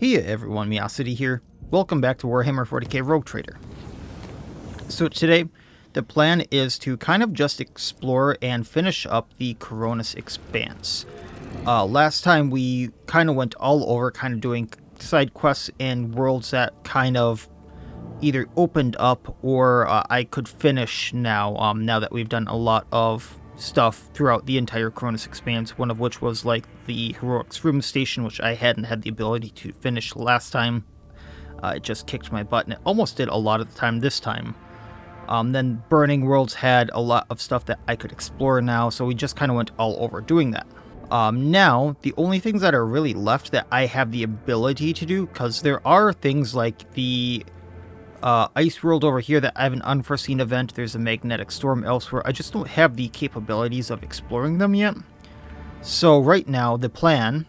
Hey everyone, Miacidae here. Welcome back to Warhammer 40k Rogue Trader. So today, the plan is to kind of just explore and finish up the Koronus Expanse. Last time we kind of went all over, kind of doing side quests in worlds that kind of either opened up or I could finish now, now that we've done a lot of stuff throughout the entire Koronus Expanse, one of which was like the Heroics Room Station, which I hadn't had the ability to finish last time. It just kicked my butt, and it almost did a lot of the time this time. Then Burning Worlds had a lot of stuff that I could explore now, so we just kind of went all over doing that. Now, the only things that are really left that I have the ability to do, because there are things like the Ice World over here that I have an unforeseen event, there's a magnetic storm elsewhere, I just don't have the capabilities of exploring them yet. So right now, the plan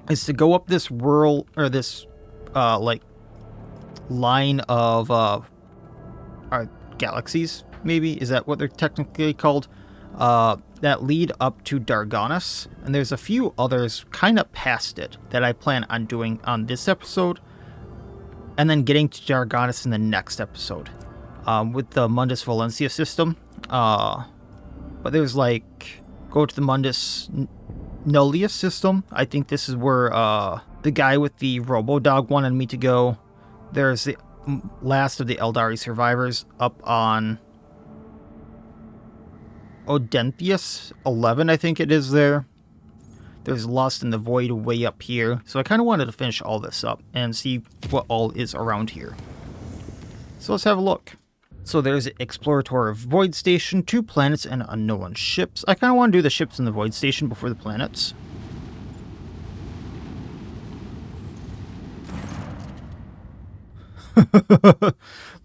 is to go up this world, or this, like, line of, galaxies, maybe? Is that what they're technically called? That lead up to Dargonus, and there's a few others kind of past it that I plan on doing on this episode, and then getting to Dargonus in the next episode, with the Mundus Valencia system. But there's like, go to the Mundus Nullius system. I think this is where the guy with the Robo-Dog wanted me to go. There's the last of the Eldari survivors up on Odenthius 11, I think it is there. There's Lost in the Void way up here. So I kind of wanted to finish all this up and see what all is around here. So let's have a look. So there's the Exploratory Void Station, 2 planets and unknown ships. I kind of want to do the ships in the Void Station before the planets.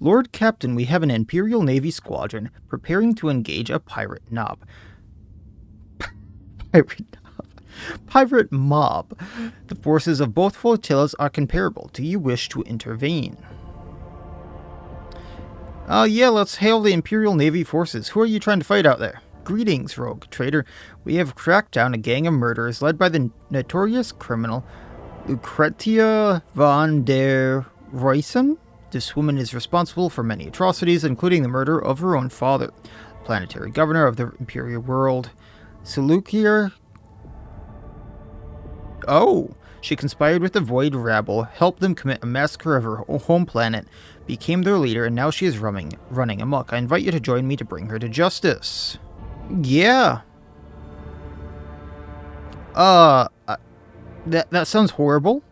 Lord Captain, we have an Imperial Navy squadron preparing to engage a pirate mob. Pirate mob. The forces of both flotillas are comparable. Do you wish to intervene? Yeah, let's hail the Imperial Navy forces. Who are you trying to fight out there? Greetings, rogue trader. We have tracked down a gang of murderers led by the notorious criminal Lucretia von der Ruysen. This woman is responsible for many atrocities, including the murder of her own father, planetary governor of the Imperial world, Seleucia. Oh, she conspired with the Void Rabble, helped them commit a massacre of her home planet, became their leader, and now she is running amok. I invite you to join me to bring her to justice. Yeah. That sounds horrible.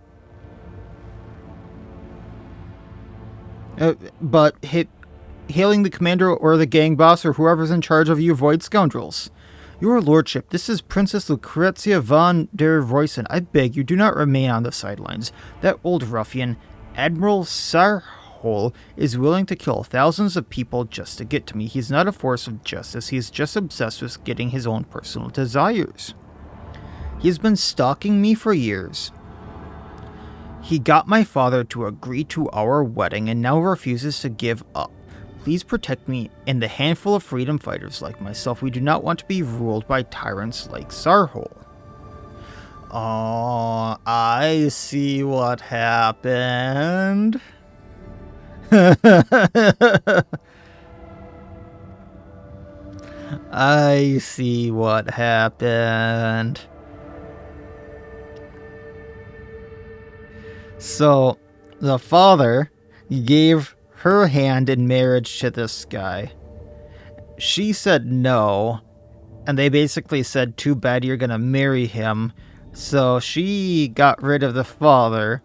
But hailing the commander or the gang boss or whoever's in charge of you void scoundrels. Your lordship, this is Princess Lucretia von der Ruysen. I beg you, do not remain on the sidelines. That old ruffian, Admiral Sarhol, is willing to kill thousands of people just to get to me. He's not a force of justice. He is just obsessed with getting his own personal desires. He has been stalking me for years. He got my father to agree to our wedding and now refuses to give up. Please protect me and the handful of freedom fighters like myself. We do not want to be ruled by tyrants like Sarhol. Oh, I see what happened. I see what happened. So, the father gave her hand in marriage to this guy. She said no, and they basically said, too bad, you're gonna marry him. So she got rid of the father,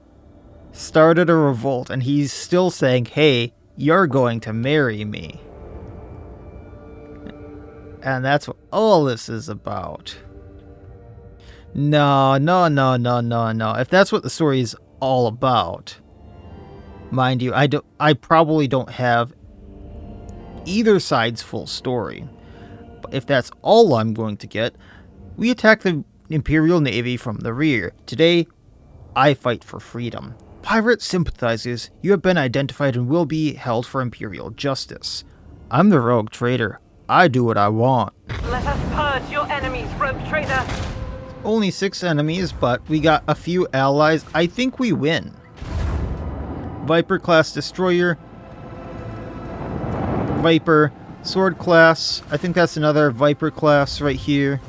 started a revolt, and he's still saying, hey, you're going to marry me. And that's what all this is about. No. If that's what the story is all about, mind you, I probably don't have either side's full story. But if that's all I'm going to get, we attack the Imperial Navy from the rear. Today, I fight for freedom. Pirate sympathizers, you have been identified and will be held for Imperial justice. I'm the rogue trader. I do what I want. Let us purge your enemies, rogue trader. Only 6 enemies, but we got a few allies. I think we win. Viper class destroyer. Viper sword class. I think that's another Viper class right here.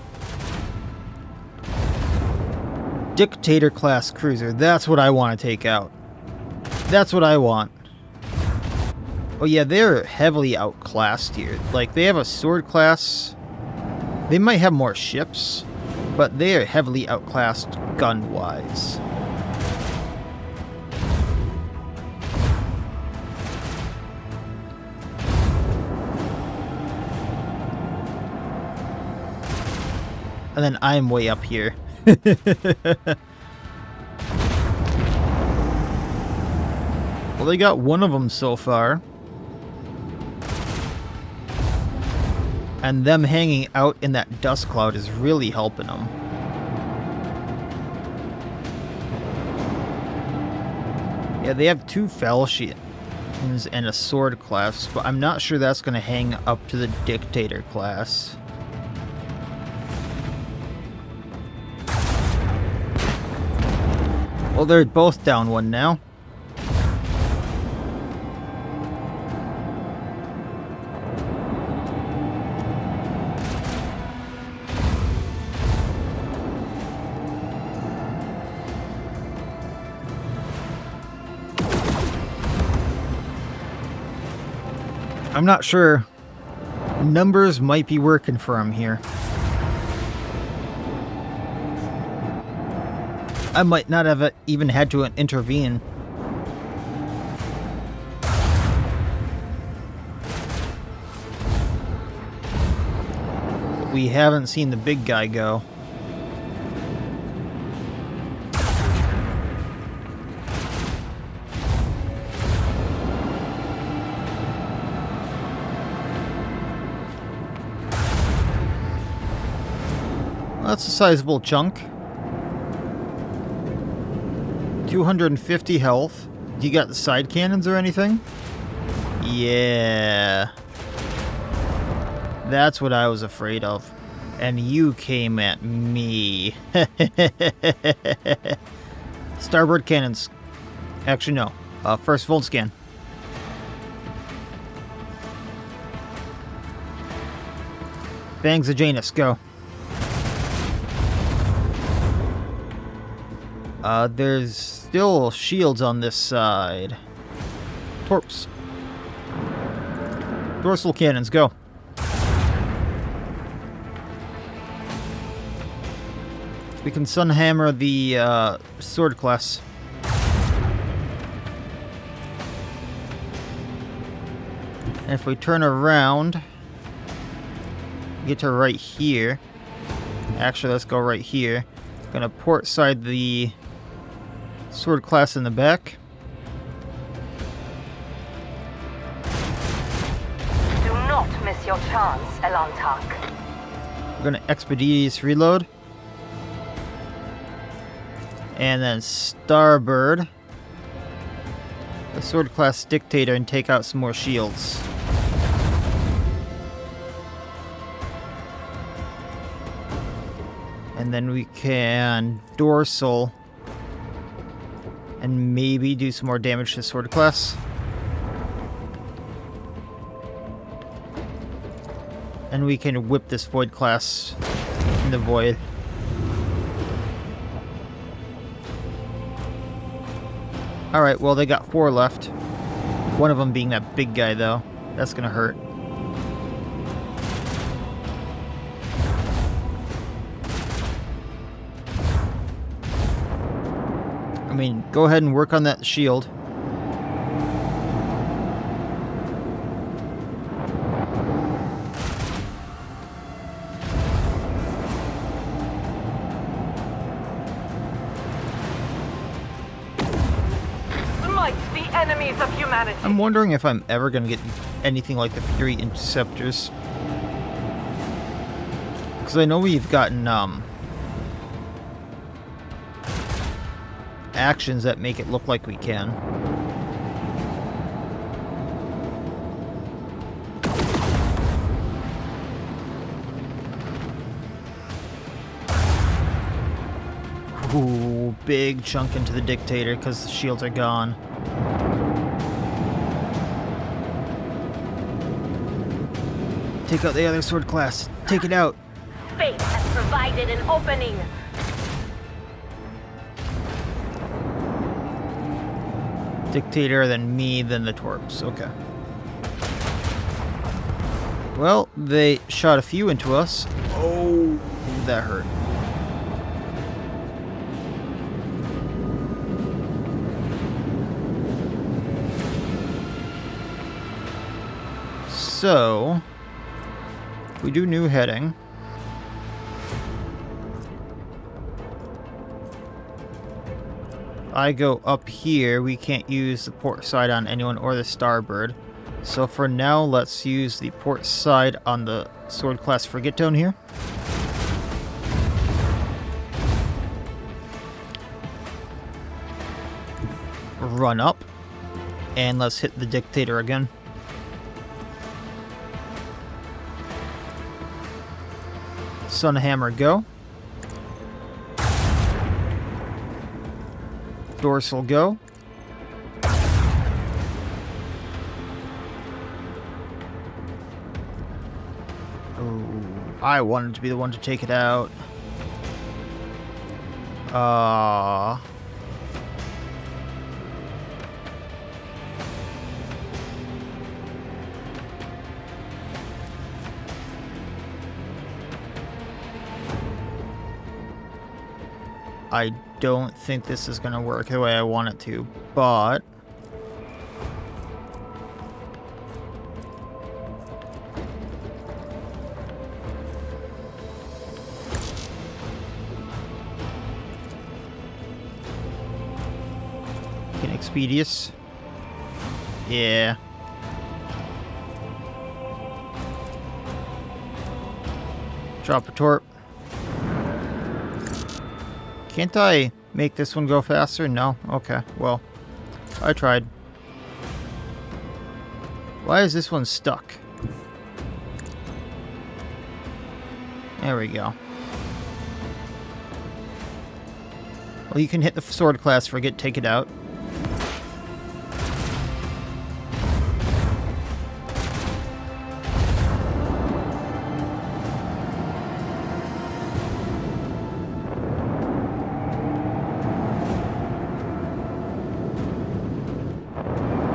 Dictator class cruiser. That's what I want to take out. That's what I want. Oh yeah, they're heavily outclassed here. Like, they have a sword class. They might have more ships, but they are heavily outclassed gun-wise. And then I'm way up here. Well, they got one of them so far. And them hanging out in that dust cloud is really helping them. Yeah, they have 2 falchions and a sword class, but I'm not sure that's going to hang up to the Dictator class. Well, they're both down one now. I'm not sure. Numbers might be working for him here. I might not have even had to intervene. We haven't seen the big guy go. That's a sizable chunk. 250 health. Do you got the side cannons or anything? Yeah. That's what I was afraid of. And you came at me. Starboard cannons. Actually, no. First full scan. Bangs of Janus, go. There's still shields on this side. Torps. Dorsal cannons, go. We can sunhammer the sword class. And if we turn around, get to right here. Actually, let's go right here. Gonna port side the sword class in the back. Do not miss your chance, Elantak. We're gonna expeditious reload. And then starboard the sword class dictator and take out some more shields. And then we can dorsal and maybe do some more damage to sword class. And we can whip this void class in the void. Alright, well, they got 4 left. One of them being that big guy, though. That's gonna hurt. I mean, go ahead and work on that shield. Smite the enemies of humanity. I'm wondering if I'm ever gonna get anything like the Fury Interceptors. Because I know we've gotten, actions that make it look like we can. Ooh, big chunk into the dictator because the shields are gone. Take out the other sword class. Take it out. Fate has provided an opening. Dictator, then me, then the Torps. Okay. Well, they shot a few into us. Oh, that hurt. So, we do new heading. I go up here, we can't use the port side on anyone or the starboard. So for now, let's use the port side on the sword class frigate down here. Run up, and let's hit the dictator again. Sunhammer, go. Dorsal, go. Oh, I wanted to be the one to take it out. I don't think this is going to work the way I want it to, but can Expedius? Yeah. Drop a torp. Can't I make this one go faster? No? Okay, well, I tried. Why is this one stuck? There we go. Well, you can hit the sword class frigate, take it out.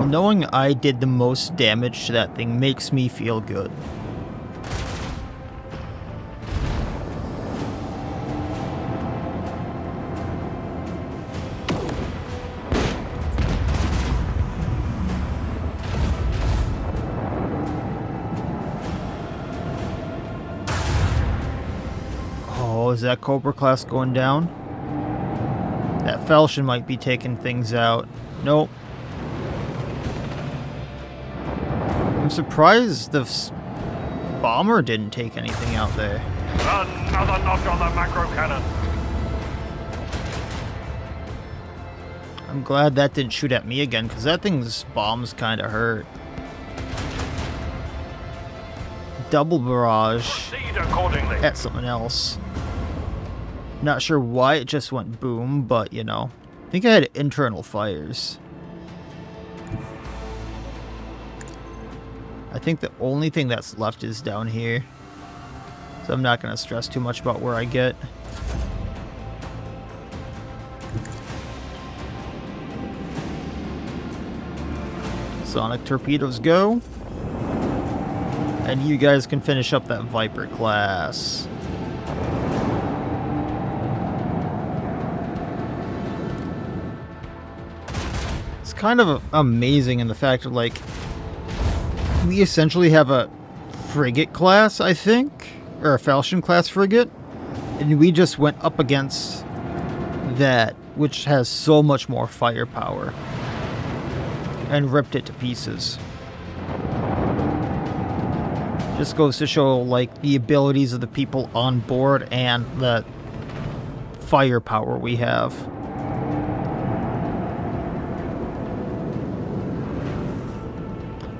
Knowing I did the most damage to that thing makes me feel good. Oh, is that Cobra class going down? That Falchion might be taking things out. Nope. I'm surprised the bomber didn't take anything out there. Another knock on the macro cannon. I'm glad that didn't shoot at me again, because that thing's bombs kind of hurt. Double barrage Proceed accordingly. at something else. Not sure why it just went boom, but you know. I think I had internal fires. I think the only thing that's left is down here. So I'm not going to stress too much about where I get. Sonic torpedoes go. And you guys can finish up that Viper class. It's kind of amazing in the fact of like, we essentially have a frigate class, I think, or a Falchion class frigate, and we just went up against that, which has so much more firepower, and ripped it to pieces. Just goes to show, like, the abilities of the people on board and the firepower we have.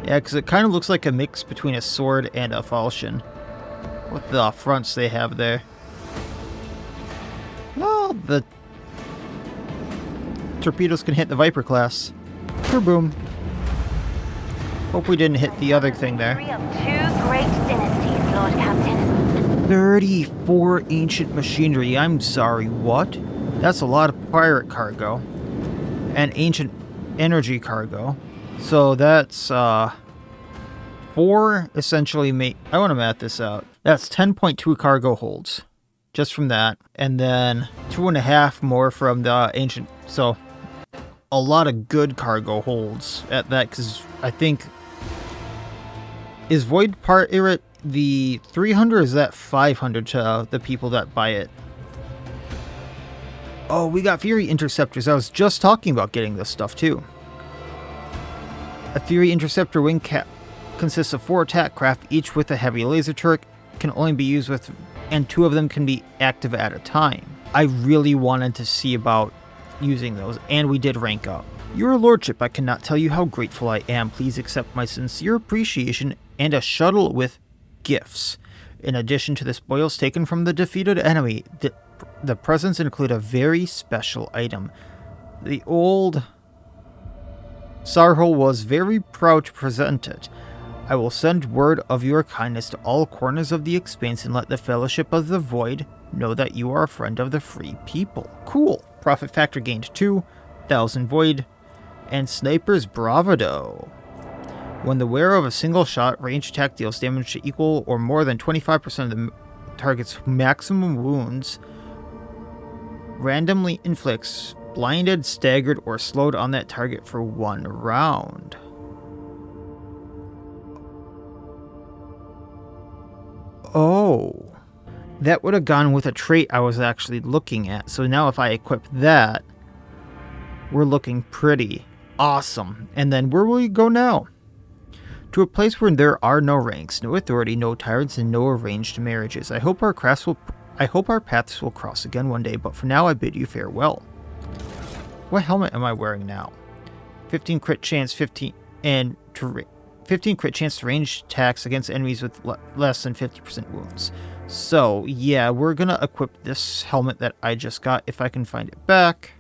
Yeah, because it kind of looks like a mix between a sword and a falchion. With the fronts they have there. Well, the torpedoes can hit the Viper class. Boom. Hope we didn't hit the other thing there. Three of two great dynasties, Lord Captain. 34 ancient machinery. I'm sorry, what? That's a lot of pirate cargo. And ancient energy cargo. So that's, 4 essentially I want to math this out. That's 10.2 cargo holds. Just from that. And then 2.5 more from the ancient. So a lot of good cargo holds at that, because I think... Is Void Pirate the 300 or is that 500 to the people that buy it? Oh, we got Fury Interceptors. I was just talking about getting this stuff too. A Fury Interceptor wing cap consists of 4 attack craft, each with a heavy laser turret, can only be used with, and 2 of them can be active at a time. I really wanted to see about using those, and we did rank up. Your Lordship, I cannot tell you how grateful I am. Please accept my sincere appreciation and a shuttle with gifts. In addition to the spoils taken from the defeated enemy, the presents include a very special item. The old Sarho was very proud to present it. I will send word of your kindness to all corners of the Expanse and let the Fellowship of the Void know that you are a friend of the free people. Cool. Profit factor gained 2,000 Void, and Sniper's Bravado. When the wearer of a single shot range attack deals damage to equal or more than 25% of the target's maximum wounds, randomly inflicts blinded, staggered, or slowed on that target for 1 round. Oh, that would have gone with a trait I was actually looking at. So now if I equip that, we're looking pretty awesome. And then where will we go now? To a place where there are no ranks, no authority, no tyrants, and no arranged marriages. I hope our paths will cross again one day, but for now I bid you farewell. What helmet am I wearing now? 15 crit chance, 15 crit chance to range attacks against enemies with less than 50% wounds. So, yeah, we're gonna equip this helmet that I just got, if I can find it back.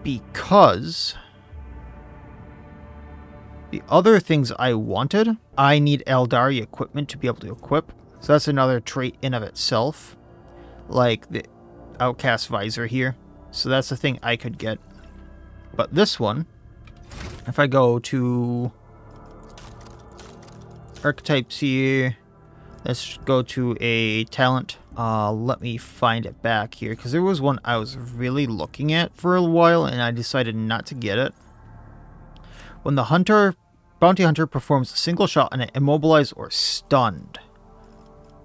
Because the other things I wanted, I need Eldari equipment to be able to equip. So that's another trait in of itself. Like the Outcast Visor here. So that's the thing I could get. But this one, if I go to archetypes here, let's go to a talent. Let me find it back here, because there was one I was really looking at for a while and I decided not to get it. When the bounty hunter performs a single shot on it, immobilized or stunned.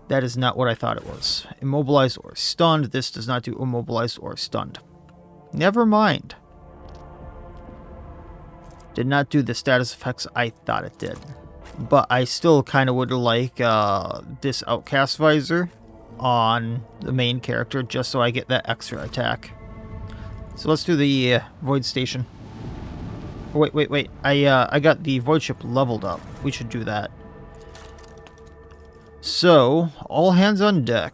That is not what I thought it was. Immobilized or stunned. This does not do immobilized or stunned. Never mind. Did not do the status effects I thought it did. But I still kind of would like this Outcast Visor on the main character, just so I get that extra attack. So let's do the Void Station. Wait. I got the Void Ship leveled up. We should do that. So, all hands on deck.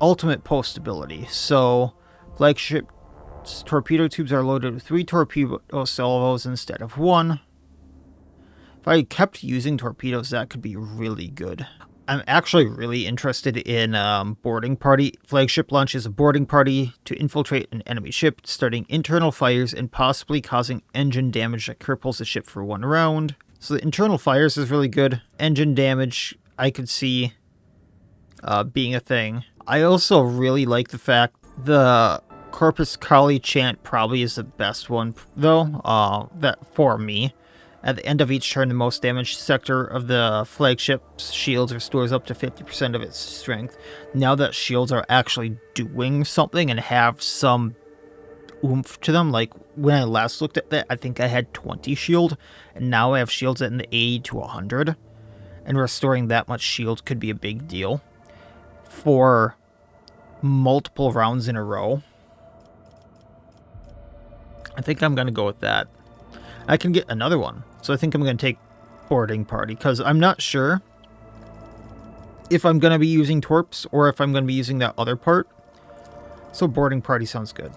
Ultimate post ability. So, flagship torpedo tubes are loaded with 3 torpedo salvos instead of 1. If I kept using torpedoes, that could be really good. I'm actually really interested in boarding party. Flagship launches a boarding party to infiltrate an enemy ship, starting internal fires and possibly causing engine damage that cripples the ship for 1 round. So the internal fires is really good. Engine damage, I could see being a thing. I also really like the fact the Corpus Kali chant probably is the best one, though, that for me. At the end of each turn, the most damaged sector of the flagship's shields restores up to 50% of its strength. Now that shields are actually doing something and have some oomph to them, like when I last looked at that, I think I had 20 shield, and now I have shields in the 80 to 100. And restoring that much shield could be a big deal for multiple rounds in a row. I think I'm going to go with that. I can get another one. So I think I'm going to take boarding party, because I'm not sure if I'm going to be using torps or if I'm going to be using that other part. So boarding party sounds good.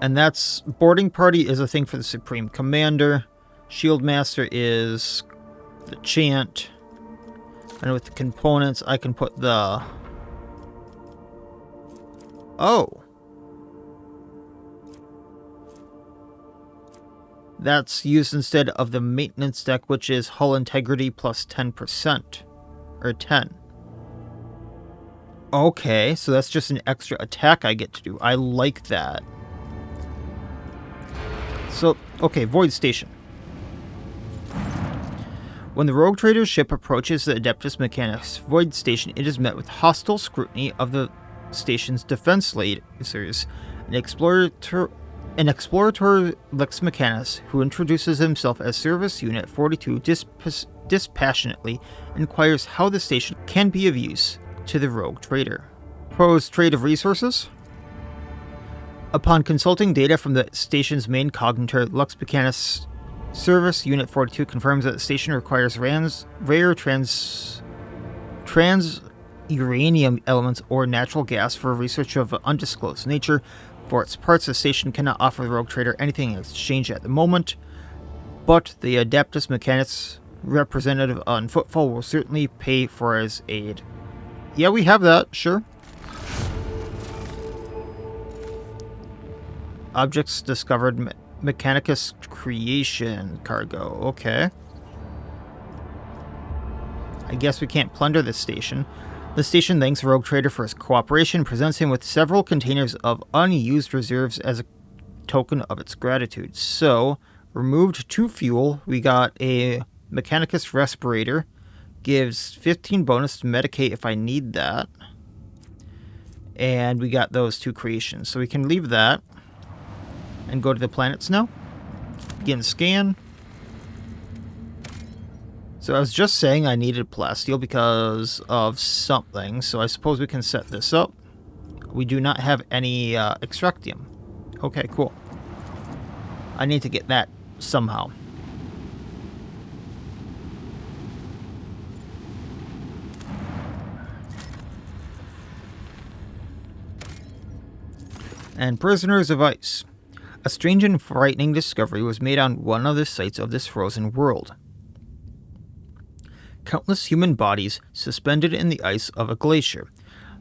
And that's... boarding party is a thing for the Supreme Commander. Shield Master is the chant. And with the components, I can put the... oh. That's used instead of the maintenance deck, which is hull integrity plus 10%. Or 10. Okay, so that's just an extra attack I get to do. I like that. So, okay, Void Station. When the Rogue Trader's ship approaches the Adeptus Mechanicus Void Station, it is met with hostile scrutiny of the station's defense lasers. An explorator Lex Mechanus, who introduces himself as Service Unit 42, dispassionately inquires how the station can be of use to the Rogue Trader. Proposed trade of resources? Upon consulting data from the station's main cognitor, Lux Mechanus Service Unit 42 confirms that the station requires rare trans-uranium elements or natural gas for research of undisclosed nature. For its parts, the station cannot offer the Rogue Trader anything in exchange at the moment, but the Adeptus Mechanicus representative on Footfall will certainly pay for his aid. Yeah, we have that, sure. Objects discovered, Mechanicus creation cargo, okay. I guess we can't plunder this station. The station thanks the Rogue Trader for his cooperation and presents him with several containers of unused reserves as a token of its gratitude. So, removed 2 fuel, we got a Mechanicus respirator, gives 15 bonus to medicate if I need that. And we got those 2 creations. So we can leave that and go to the planets now. Begin scan. So I was just saying I needed plasteel because of something, so I suppose we can set this up. We do not have any extractium. Okay, cool. I need to get that somehow. And Prisoners of Ice. A strange and frightening discovery was made on one of the sites of this frozen world. Countless human bodies suspended in the ice of a glacier.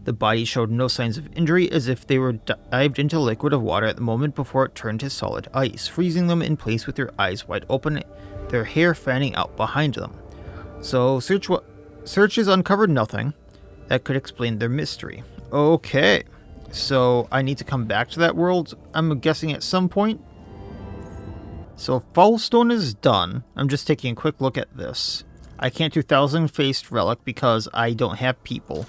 The bodies showed no signs of injury, as if they were dived into a liquid of water at the moment before it turned to solid ice, freezing them in place with their eyes wide open, their hair fanning out behind them. So searches uncovered nothing that could explain their mystery. Okay, so I need to come back to that world, I'm guessing at some point. So Foulstone is done. I'm just taking a quick look at this. I can't do Thousand-Faced Relic because I don't have people.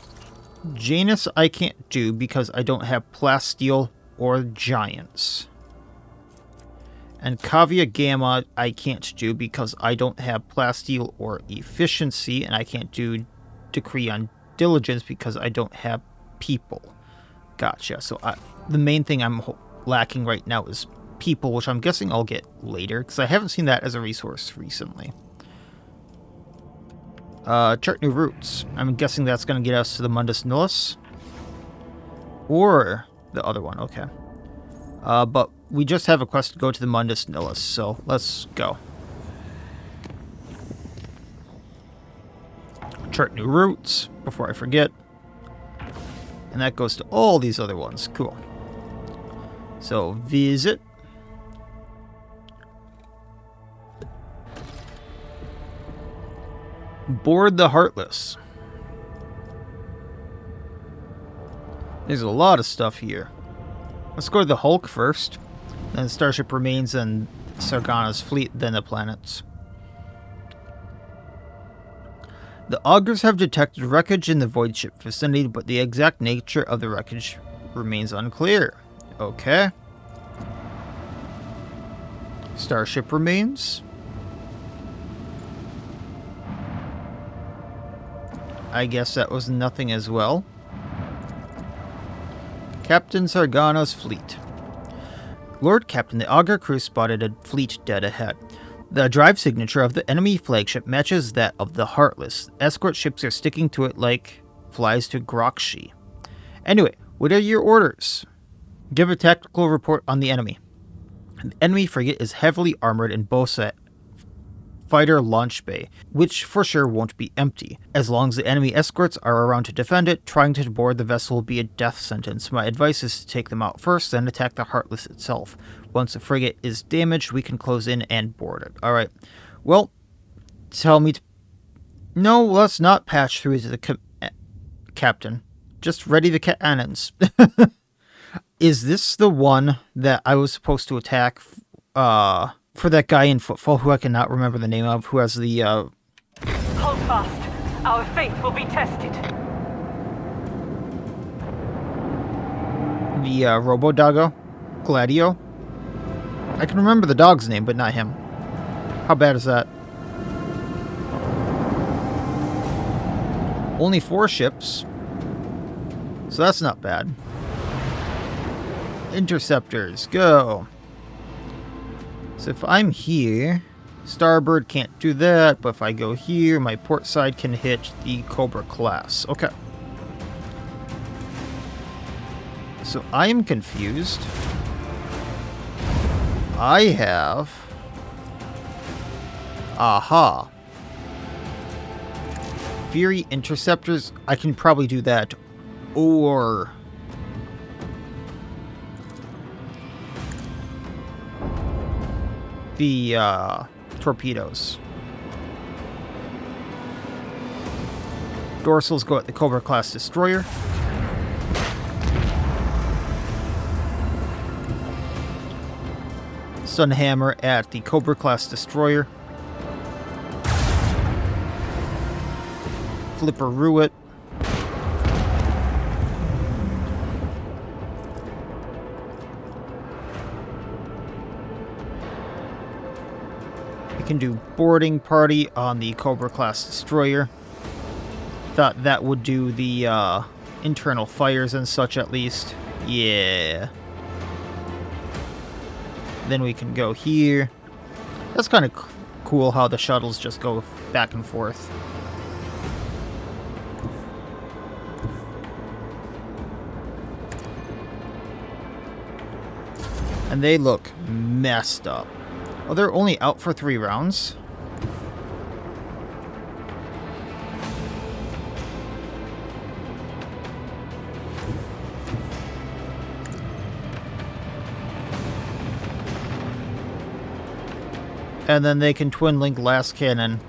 Janus I can't do because I don't have Plasteel or Giants. And Cavia Gamma I can't do because I don't have Plasteel or Efficiency, and I can't do Decree on Diligence because I don't have people. Gotcha. So the main thing I'm lacking right now is people, which I'm guessing I'll get later, because I haven't seen that as a resource recently. Chart new routes. I'm guessing that's going to get us to the Mundus Nihilus. Or the other one, okay. But we just have a quest to go to the Mundus Nihilus, so let's go. Chart new routes, before I forget. And that goes to all these other ones. Cool. So, visit. Board the Heartless. There's a lot of stuff here. Let's go to the Hulk first. Then Starship Remains and Sargana's fleet, then the planets. The augurs have detected wreckage in the voidship vicinity, but the exact nature of the wreckage remains unclear. Okay. Starship Remains. I guess that was nothing as well. Captain Sargana's fleet. Lord Captain, the augur crew spotted a fleet dead ahead. The drive signature of the enemy flagship matches that of the Heartless. Escort ships are sticking to it like flies to Grokshi. Anyway, what are your orders? Give a tactical report on the enemy. The enemy frigate is heavily armored in both fighter launch bay, which for sure won't be empty. As long as the enemy escorts are around to defend it, trying to board the vessel will be a death sentence. My advice is to take them out first, then attack the Heartless itself. Once the frigate is damaged, we can close in and board it. Alright, well, tell me to... No, let's not patch through to the captain. Just ready the cannons. Is this the one that I was supposed to attack, for that guy in Footfall, who I cannot remember the name of, who has the, Hold fast. Our faith will be tested. the Robo-Doggo? Gladio? I can remember the dog's name, but not him. How bad is that? Only 4 ships. So that's not bad. Interceptors, go! So if I'm here, Starboard can't do that, but if I go here, my port side can hit the Cobra class. Okay. So I am confused. I have... Aha. Fury interceptors, I can probably do that. Or... the torpedoes. Dorsals go at the Cobra class destroyer. Sunhammer at the Cobra class destroyer. Flipperoo it. Can do boarding party on the Cobra class destroyer. Thought that would do the internal fires and such at least. Yeah. Then we can go here. That's kind of cool how the shuttles just go back and forth. And they look messed up. Oh, they're only out for 3 rounds? And then they can twin link last cannon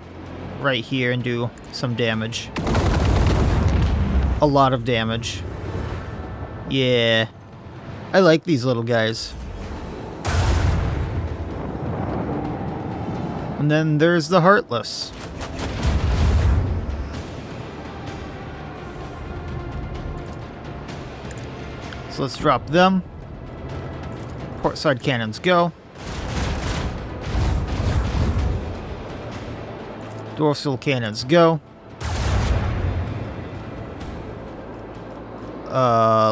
right here and do some damage. A lot of damage. Yeah. I like these little guys. And then there's the Heartless. So let's drop them. Port side cannons go. Dorsal cannons go.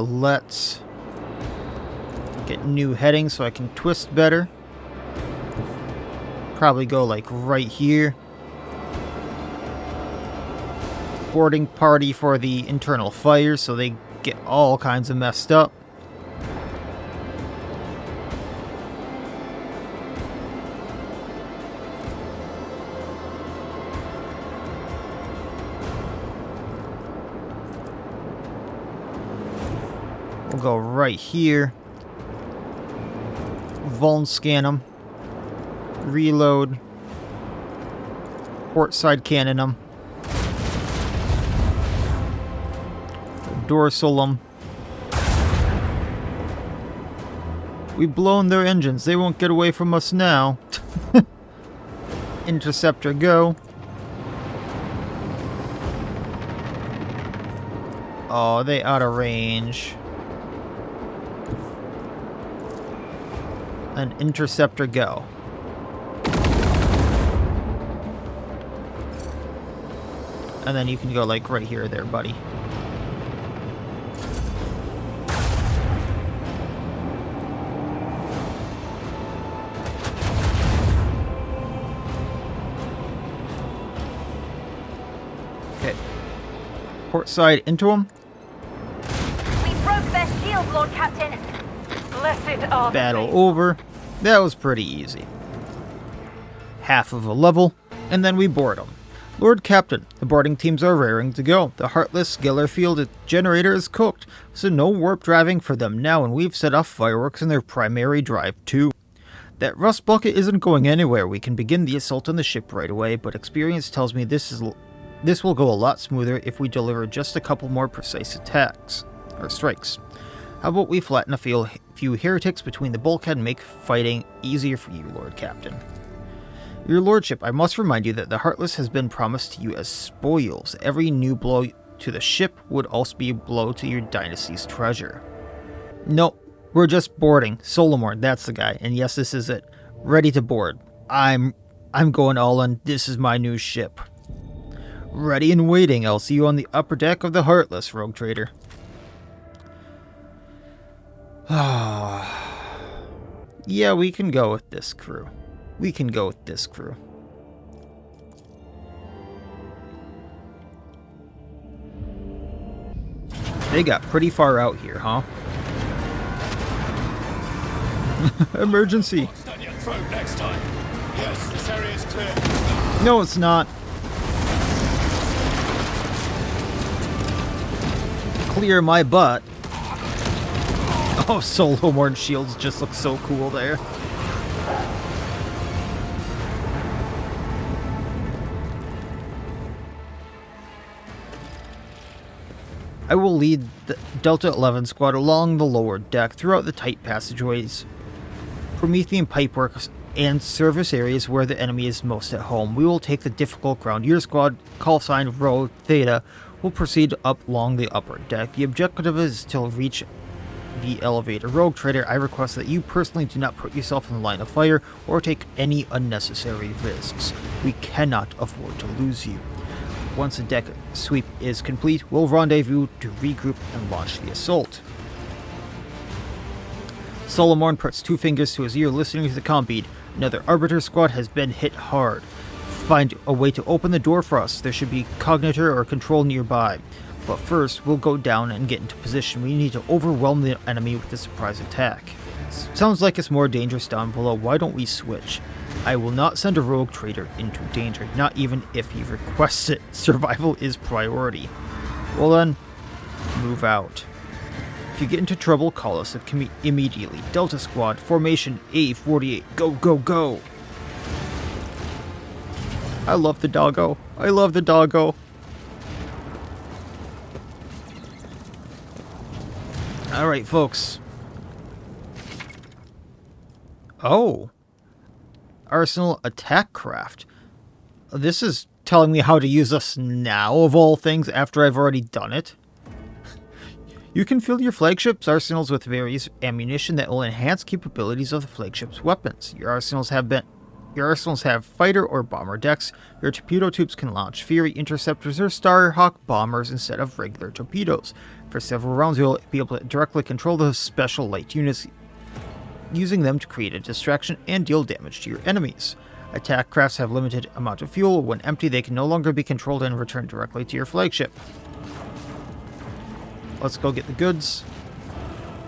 Let's get new heading so I can twist better. Probably go like right here. Boarding party for the internal fires so they get all kinds of messed up. We'll go right here. Vuln scan them. Reload. Port side cannon them. Dorsal them. We've blown their engines. They won't get away from us now. Interceptor go. Oh, they out of range. And interceptor go. And then you can go like right here there, buddy. Okay. Port side into them. We broke their shield, Lord Captain. Blessed are the Battle faithful. over. That was pretty easy. Half of a level, and then we board them. Lord Captain, the boarding teams are raring to go. The Heartless Giller Field generator is cooked, so no warp driving for them now, and we've set off fireworks in their primary drive too. That rust bucket isn't going anywhere. We can begin the assault on the ship right away, but experience tells me this will go a lot smoother if we deliver just a couple more precise attacks, or strikes. How about we flatten a few heretics between the bulkhead and make fighting easier for you, Lord Captain. Your Lordship, I must remind you that the Heartless has been promised to you as spoils. Every new blow to the ship would also be a blow to your dynasty's treasure. Nope, we're just boarding. Solomorn, that's the guy, and yes, this is it. Ready to board. I'm going all in. This is my new ship. Ready and waiting. I'll see you on the upper deck of the Heartless, Rogue Trader. Yeah, we can go with this crew. We can go with this crew. They got pretty far out here, huh? Emergency. Stand your throat next time. Yes, this area is clear. No, it's not. Clear my butt. Oh, Solomorn shields just look so cool there. I will lead the Delta 11 squad along the lower deck throughout the tight passageways, Promethean pipeworks, and service areas where the enemy is most at home. We will take the difficult ground. Your squad, call sign Rho Theta, will proceed up along the upper deck. The objective is to reach the elevator. Rogue Trader, I request that you personally do not put yourself in the line of fire or take any unnecessary risks. We cannot afford to lose you. Once the deck sweep is complete, we'll rendezvous to regroup and launch the assault. Solomorn puts two fingers to his ear, listening to the comm bead. Another Arbiter squad has been hit hard. Find a way to open the door for us. There should be Cognitor or Control nearby. But first, we'll go down and get into position. We need to overwhelm the enemy with a surprise attack. Sounds like it's more dangerous down below. Why don't we switch? I will not send a Rogue Trader into danger, not even if he requests it. Survival is priority. Well then, move out. If you get into trouble, call us immediately. Delta Squad, formation A48, go, go, go! I love the doggo. I love the doggo. Alright, folks. Oh. Arsenal attack craft. This is telling me how to use this now, of all things, after I've already done it. You can fill your flagship's arsenals with various ammunition that will enhance capabilities of the flagship's weapons. Your arsenals have fighter or bomber decks. Your torpedo tubes can launch Fury interceptors or Starhawk bombers instead of regular torpedoes. For several rounds, you'll be able to directly control the special light units, using them to create a distraction and deal damage to your enemies. Attack crafts have limited amount of fuel. When empty, they can no longer be controlled and returned directly to your flagship. Let's go get the goods.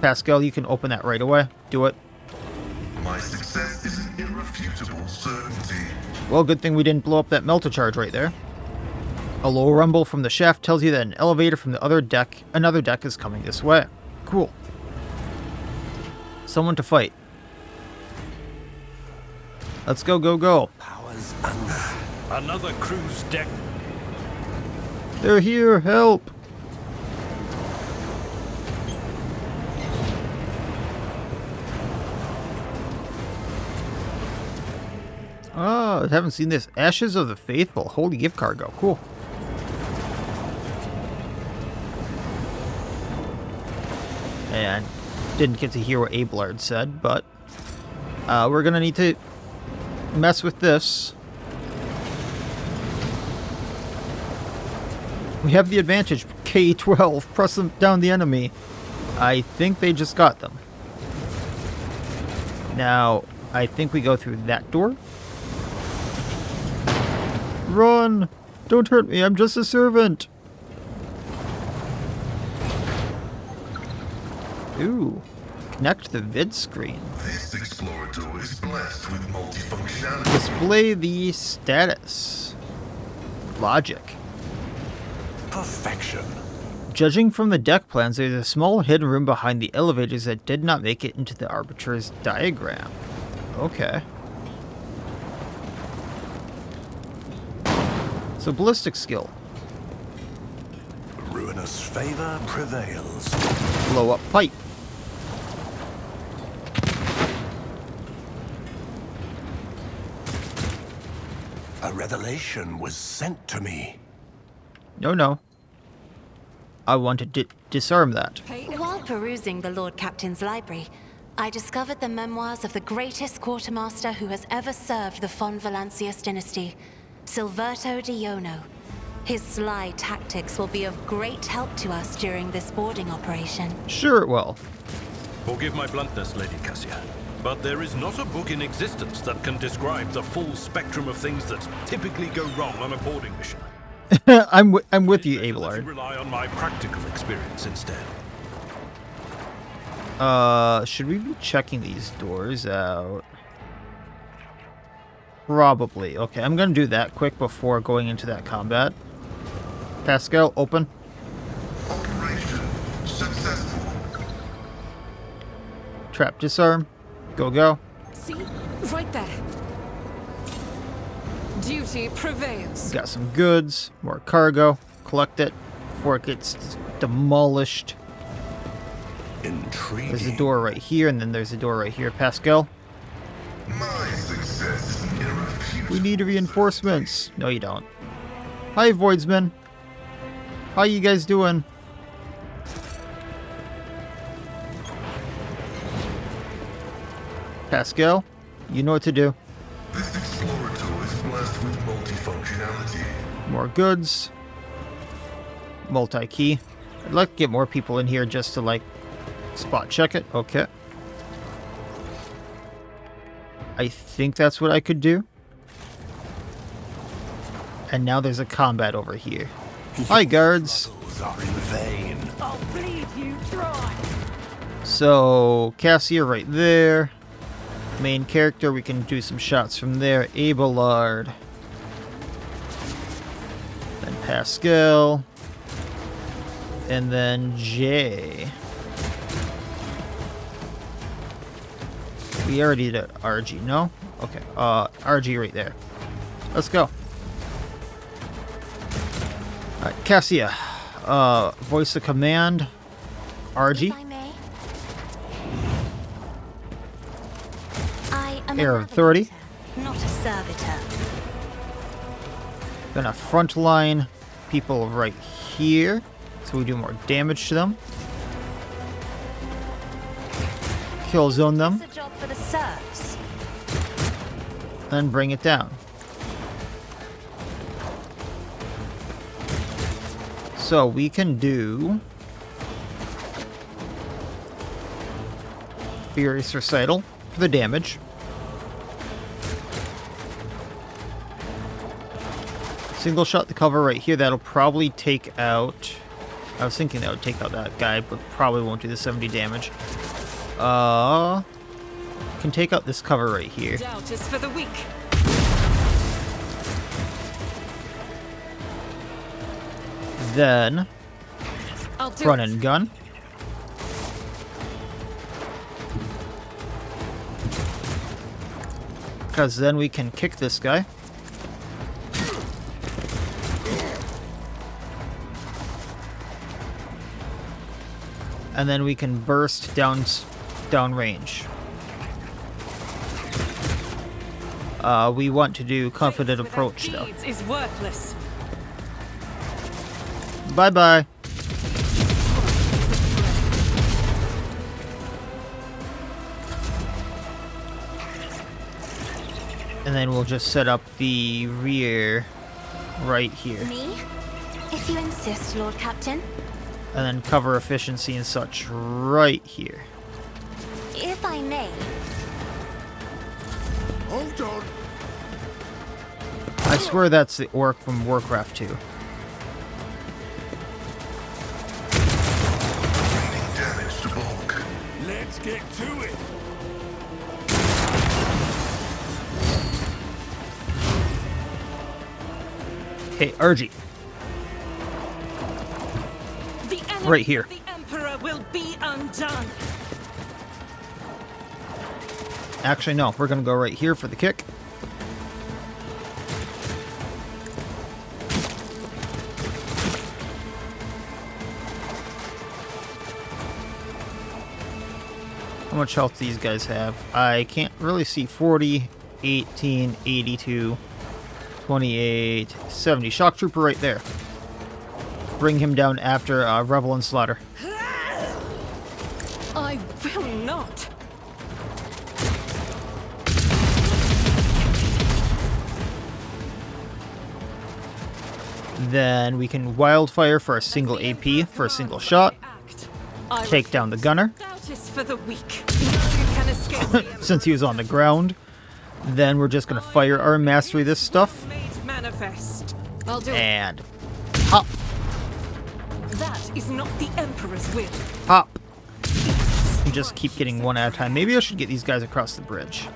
Pascal, you can open that right away. Do it. My success is an irrefutable certainty. Well, good thing we didn't blow up that melter charge right there. A low rumble from the shaft tells you that an elevator from the another deck is coming this way. Cool. Someone to fight. Let's go, go, go. Powers another cruise deck. They're here, help! Oh, I haven't seen this. Ashes of the Faithful. Holy gift cargo. Cool. And didn't get to hear what Abelard said, but we're going to need to mess with this. We have the advantage. K-12. Press them down the enemy. I think they just got them. Now, I think we go through that door. Run! Don't hurt me, I'm just a servant! Ooh. Connect the vid screen. This explorator is blessed with multifunctionality. Display the status. Logic. Perfection. Judging from the deck plans, there's a small hidden room behind the elevators that did not make it into the Arbiter's diagram. Okay. So ballistic skill. Ruinous favor prevails. Blow up pipe. A revelation was sent to me. No. I want to disarm that. While perusing the Lord Captain's library, I discovered the memoirs of the greatest quartermaster who has ever served the Von Valancius dynasty, Silverto de Iono. His sly tactics will be of great help to us during this boarding operation. Sure it will. Forgive my bluntness, Lady Cassia, but there is not a book in existence that can describe the full spectrum of things that typically go wrong on a boarding mission. I'm with you, Let you Abelard. rely on my practical experience instead. Should we be checking these doors out? Probably. Okay, I'm gonna do that quick before going into that combat. Pascal, open. Operation successful. Trap disarm. Go. See? Right there. Duty prevails. Got some goods, more cargo. Collect it before it gets demolished. Intriguing. There's a door right here, and then there's a door right here. Pascal, My success is irrefutable. we need reinforcements. No, you don't. Hi, Voidsman. How you guys doing? Pascal, you know what to do. This explorator is blessed with multifunctionality. More goods. Multi-key. I'd like to get more people in here just to, like, spot check it. Okay. I think that's what I could do. And now there's a combat over here. Hi, guards. Struggles are in vain. I'll bleed you dry. So, Cassia right there. Main character, we can do some shots from there. Abelard. Then Pascal. And then Jay. We already did RG, no? Okay, RG right there. Let's go. Alright, Cassia. Voice of command. RG. If I may. I am Air a of authority. navigator, not a servitor. Gonna frontline people right here, so we do more damage to them. Kill zone them, It's a job for the serfs. then bring it down. So we can do Furious Recital for the damage. Single shot the cover right here. That'll probably take out... I was thinking that would take out that guy, but probably won't do the 70 damage. Can take out this cover right here. Doubt is for the weak. Then, I'll do run it. and gun. Because then we can kick this guy. And then we can burst down range. We want to do confident Faith approach without though. deeds is worthless. Bye-bye. And then we'll just set up the rear right here. Me? If you insist, Lord Captain. And then cover efficiency and such right here. If I may. Hold on. I swear that's the orc from Warcraft 2. Damage to bulk. Let's Let's get to it. Hey, Argy. The enemy Right here. of the Emperor will be undone. Actually, no. We're going to go right here for the kick. How much health do these guys have? I can't really see. 40, 18, 82, 28, 70. Shock Trooper right there. Bring him down after Revel and Slaughter. I will not. Then we can Wildfire for a single AP for a single shot. Take down the gunner. Doubt is for the weak. None can escape the Emperor. Since he was on the ground. Then we're just going to fire our mastery this stuff. Made manifest. I'll do it. And pop, That is not the Emperor's will. pop. And just keep getting one at a time. Maybe I should get these guys across the bridge.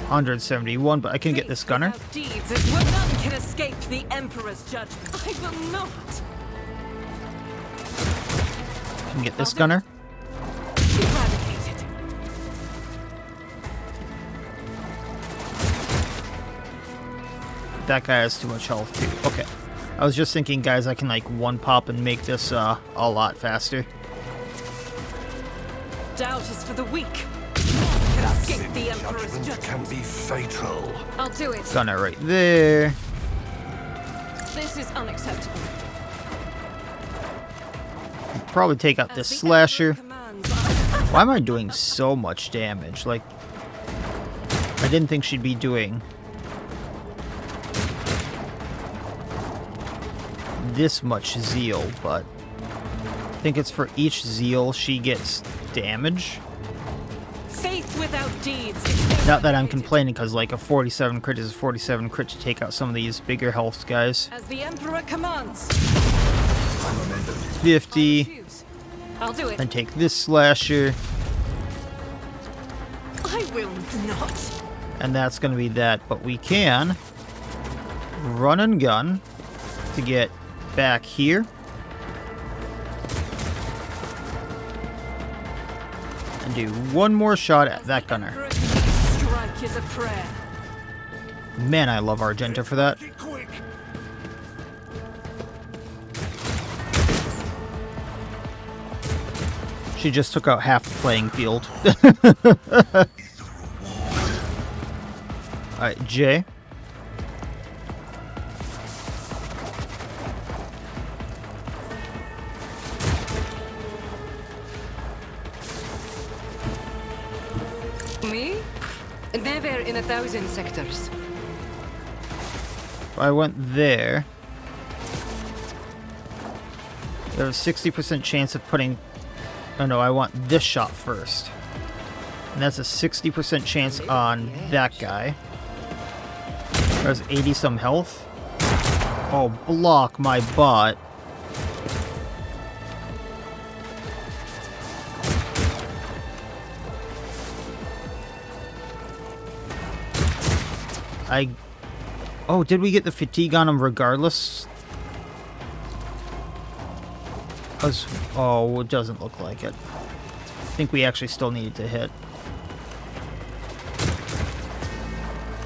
171, but I can get this gunner. Without deeds, it will none can escape the Emperor's judgment. I will not. Can get this gunner. Eradicated. That guy has too much health too. Okay. I was just thinking, guys, I can like one pop and make this a lot faster. Doubt is for the weak. None can escape the Emperor's Judgment judgment. can be fatal. I'll do it. Gunner right there. This is unacceptable. Probably take out As this the slasher. Emperor commands, Why am I doing so much damage? Like, I didn't think she'd be doing this much zeal, but I think it's for each zeal she gets damage. Faith without deeds is Not that I'm eradicated. complaining, because like a 47 crit is a 47 crit to take out some of these bigger health guys. As the Emperor commands. 50, Choose. I'll do it. then take this slasher, I will not. and that's going to be that. But we can run and gun to get back here. And do one more shot at that gunner. Emperor commands, strike is a prayer. Man, I love Argenta for that. Get quick. She just took out half the playing field. Alright, Jay. Me? Never in 1,000 sectors. If I went there, you have a 60% chance of putting... Oh no, I want this shot first. And that's a 60% chance on that guy. There's 80 some health. Oh, block my butt. Oh, did we get the fatigue on him regardless? Oh, it doesn't look like it. I think we actually still needed to hit.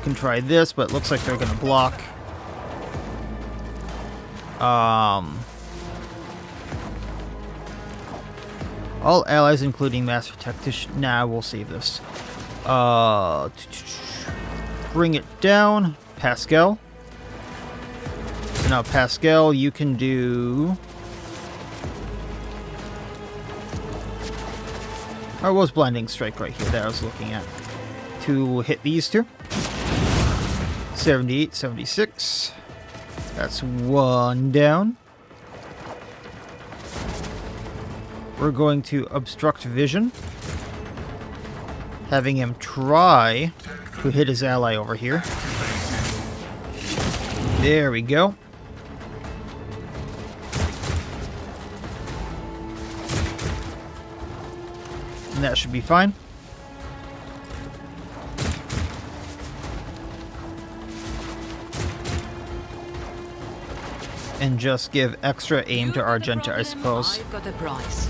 Can try this, but it looks like they're gonna block. All allies, including Master Tactician. Nah, we'll save this. Bring it down. Pascal. Now, Pascal, you can do... Or was Blinding Strike right here that I was looking at. To hit these two. 78, 76. That's one down. We're going to obstruct vision. Having him try to hit his ally over here. There we go. And that should be fine. And just give extra aim to Argenta, I suppose. I've got a prize.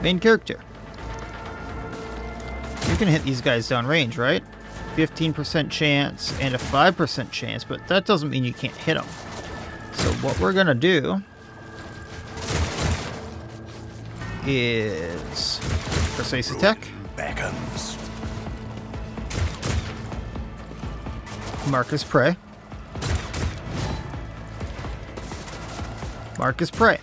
Main character. You can hit these guys downrange, right? 15% chance and a 5% chance, but that doesn't mean you can't hit them. So what we're gonna do is precise attack. Beckons. Marcus Prey. Marcus Prey.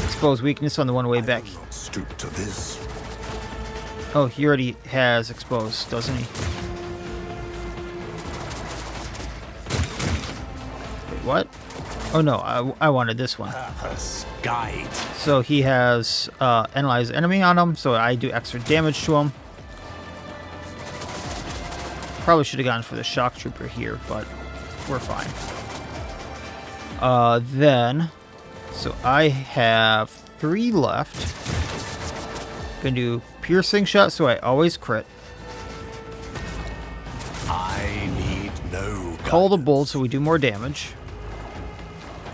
Expose weakness on the one way back. Not stoop to this. Oh, he already has exposed, doesn't he? Wait, what? Oh no, I wanted this one. Purpose. Guide. So he has analyze enemy on him, so I do extra damage to him. Probably should have gone for the shock trooper here, but we're fine. So I have 3 left. Gonna do piercing shot, so I always crit. I need no Call the bolt, so we do more damage.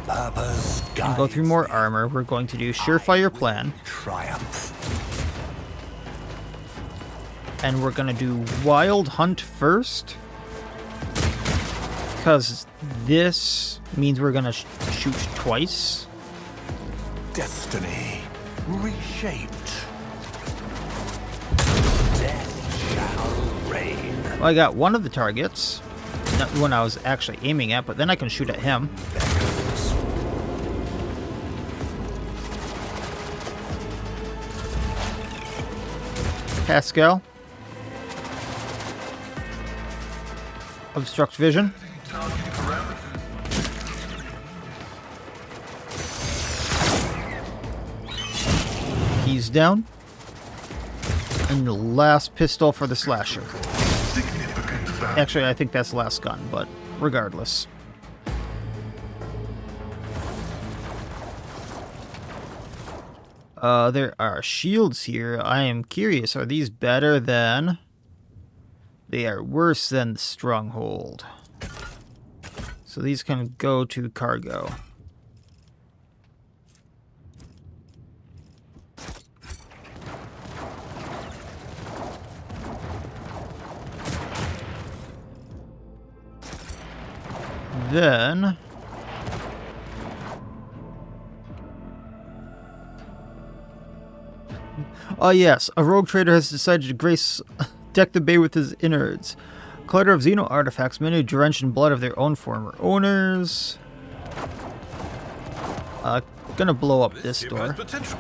purpose. And go through more armor. We're going to do surefire plan. Triumph. And we're gonna do Wild Hunt first, because this means we're gonna shoot twice. Destiny reshaped. Death shall reign. Well, I got one of the targets, not the one I was actually aiming at, but then I can shoot at him. Beckons. Pascal. Obstruct vision. He's down. And the last pistol for the slasher. Actually, I think that's the last gun, but regardless. There are shields here. I am curious, are these better than... They are worse than the Stronghold. So these can go to cargo. Then... Oh yes, a rogue trader has decided to deck the bay with his innards. Clutter of Xeno artifacts, many drenched in blood of their own former owners. Gonna blow up this Ship door. has potential.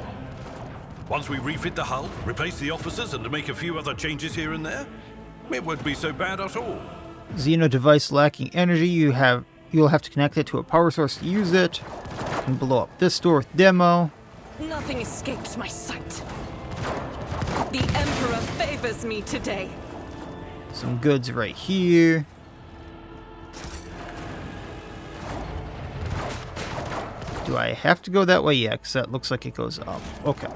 Once we refit the hull, replace the officers, and make a few other changes here and there, it won't be so bad at all. Xeno device lacking energy. You'll have to connect it to a power source to use it. And blow up this door with demo. Nothing escapes my sight. The Emperor favors me today. Some goods right here. Do I have to go that way? Yeah, because that looks like it goes up. Okay.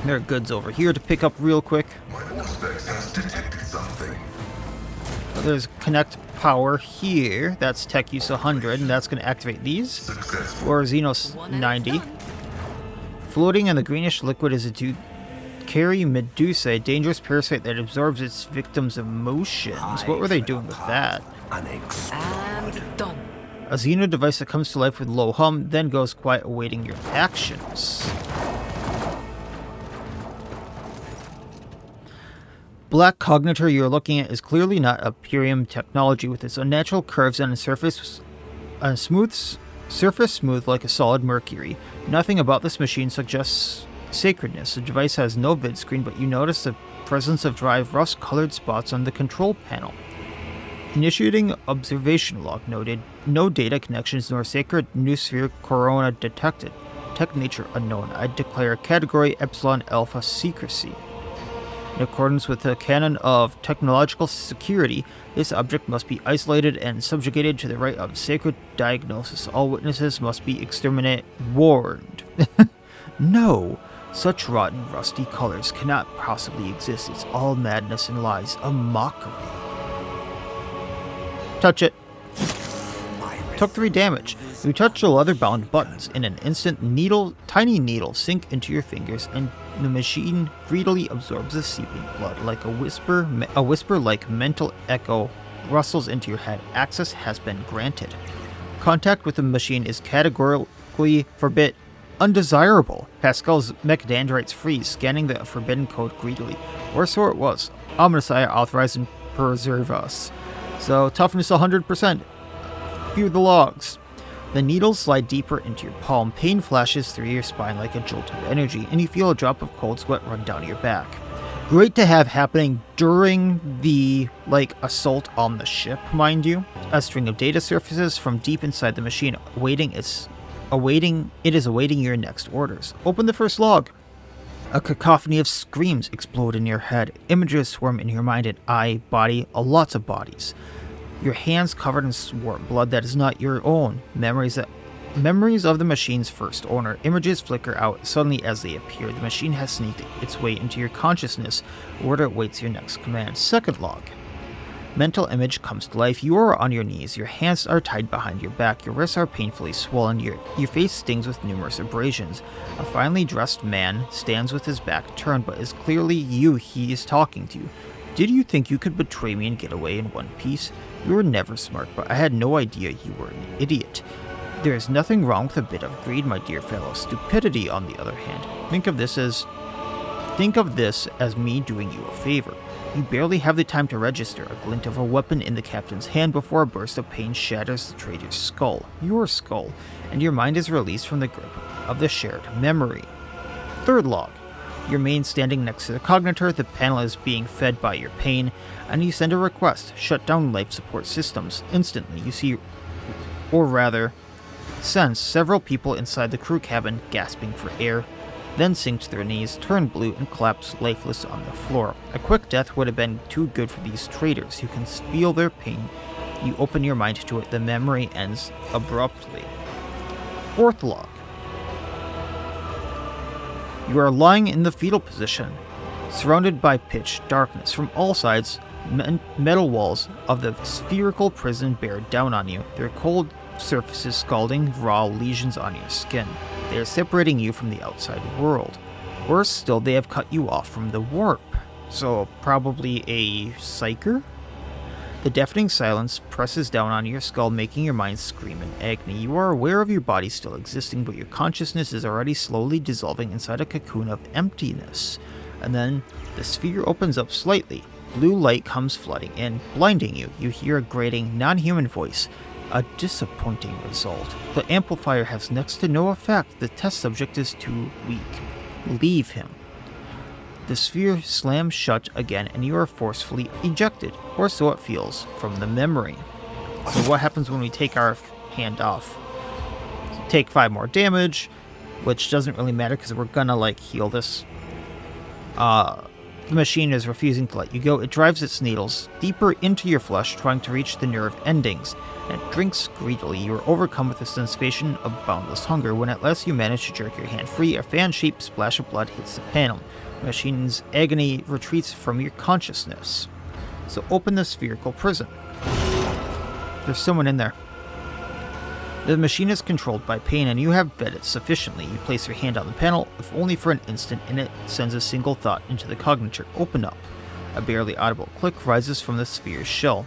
There are goods over here to pick up real quick. My Auspex has detected something. There's connect power here. That's tech use 100, and that's going to activate these. Successful. Or Xenos 90. Floating in the greenish liquid is a carry Medusa, a dangerous parasite that absorbs its victims' emotions. What were they doing with that? And done. A Xeno device that comes to life with low hum, then goes quiet awaiting your actions. Black Cognitor you're looking at is clearly not Imperium technology with its unnatural curves on a surface smooth like a solid mercury. Nothing about this machine suggests sacredness. The device has no vid screen, but you notice the presence of dry rust-colored spots on the control panel. Initiating observation log noted. No data connections nor sacred noosphere corona detected. Tech nature unknown. I declare category Epsilon Alpha secrecy. In accordance with the canon of technological security, this object must be isolated and subjugated to the right of sacred diagnosis. All witnesses must be exterminated. Warned. No, such rotten, rusty colors cannot possibly exist. It's all madness and lies, a mockery. Touch it. Took 3 damage. You touch the leather-bound buttons. In an instant, tiny needles sink into your fingers, and the machine greedily absorbs the seeping blood. Like a whisper like mental echo rustles into your head. Access has been granted. Contact with the machine is categorically forbidden. Undesirable. Pascal's mechdendrites freeze, scanning the forbidden code greedily. Or so it was. Omnissiah authorized and preserve us. So, toughness 100%. View the logs. The needles slide deeper into your palm. Pain flashes through your spine like a jolt of energy, and you feel a drop of cold sweat run down your back. Great to have happening during the, assault on the ship, mind you. A string of data surfaces from deep inside the machine, it is awaiting your next orders. Open the first log. A cacophony of screams explode in your head. Images swarm in your mind and eye, body, lots of bodies. Your hands covered in swart blood that is not your own. Memories of the machine's first owner. Images flicker out suddenly as they appear. The machine has sneaked its way into your consciousness. Order awaits your next command. Second log. Mental image comes to life. You are on your knees. Your hands are tied behind your back. Your wrists are painfully swollen. Your face stings with numerous abrasions. A finely dressed man stands with his back turned, but is clearly you he is talking to. Did you think you could betray me and get away in one piece? You were never smart, but I had no idea you were an idiot. There is nothing wrong with a bit of greed, my dear fellow. Stupidity, on the other hand. Think of this as me doing you a favor. You barely have the time to register. A glint of a weapon in the captain's hand before a burst of pain shatters the trader's skull, your skull, and your mind is released from the grip of the shared memory. Third log. Your main standing next to the cognitor, the panel is being fed by your pain, and you send a request, shut down life support systems. Instantly, you see, or rather, sense several people inside the crew cabin gasping for air, then sink to their knees, turn blue, and collapse lifeless on the floor. A quick death would have been too good for these traitors. You can feel their pain. You open your mind to it. The memory ends abruptly. Fourth log. You are lying in the fetal position, surrounded by pitch darkness. From all sides, metal walls of the spherical prison bear down on you, their cold surfaces scalding raw lesions on your skin. They are separating you from the outside world. Worse still, they have cut you off from the warp. So, probably a psyker? The deafening silence presses down on your skull, making your mind scream in agony. You are aware of your body still existing, but your consciousness is already slowly dissolving inside a cocoon of emptiness. And then, the sphere opens up slightly. Blue light comes flooding in, blinding you. You hear a grating, non-human voice. A disappointing result. The amplifier has next to no effect. The test subject is too weak. Leave him. The sphere slams shut again, and you are forcefully ejected, or so it feels, from the memory. So what happens when we take our hand off? Take 5 more damage, which doesn't really matter because we're gonna heal this. The machine is refusing to let you go. It drives its needles deeper into your flesh, trying to reach the nerve endings, and it drinks greedily. You are overcome with a sensation of boundless hunger. When at last you manage to jerk your hand free, a fan-shaped splash of blood hits the panel. The machine's agony retreats from your consciousness. So open the spherical prison. There's someone in there. The machine is controlled by pain, and you have fed it sufficiently. You place your hand on the panel, if only for an instant, and it sends a single thought into the cognitor. Open up. A barely audible click rises from the sphere's shell,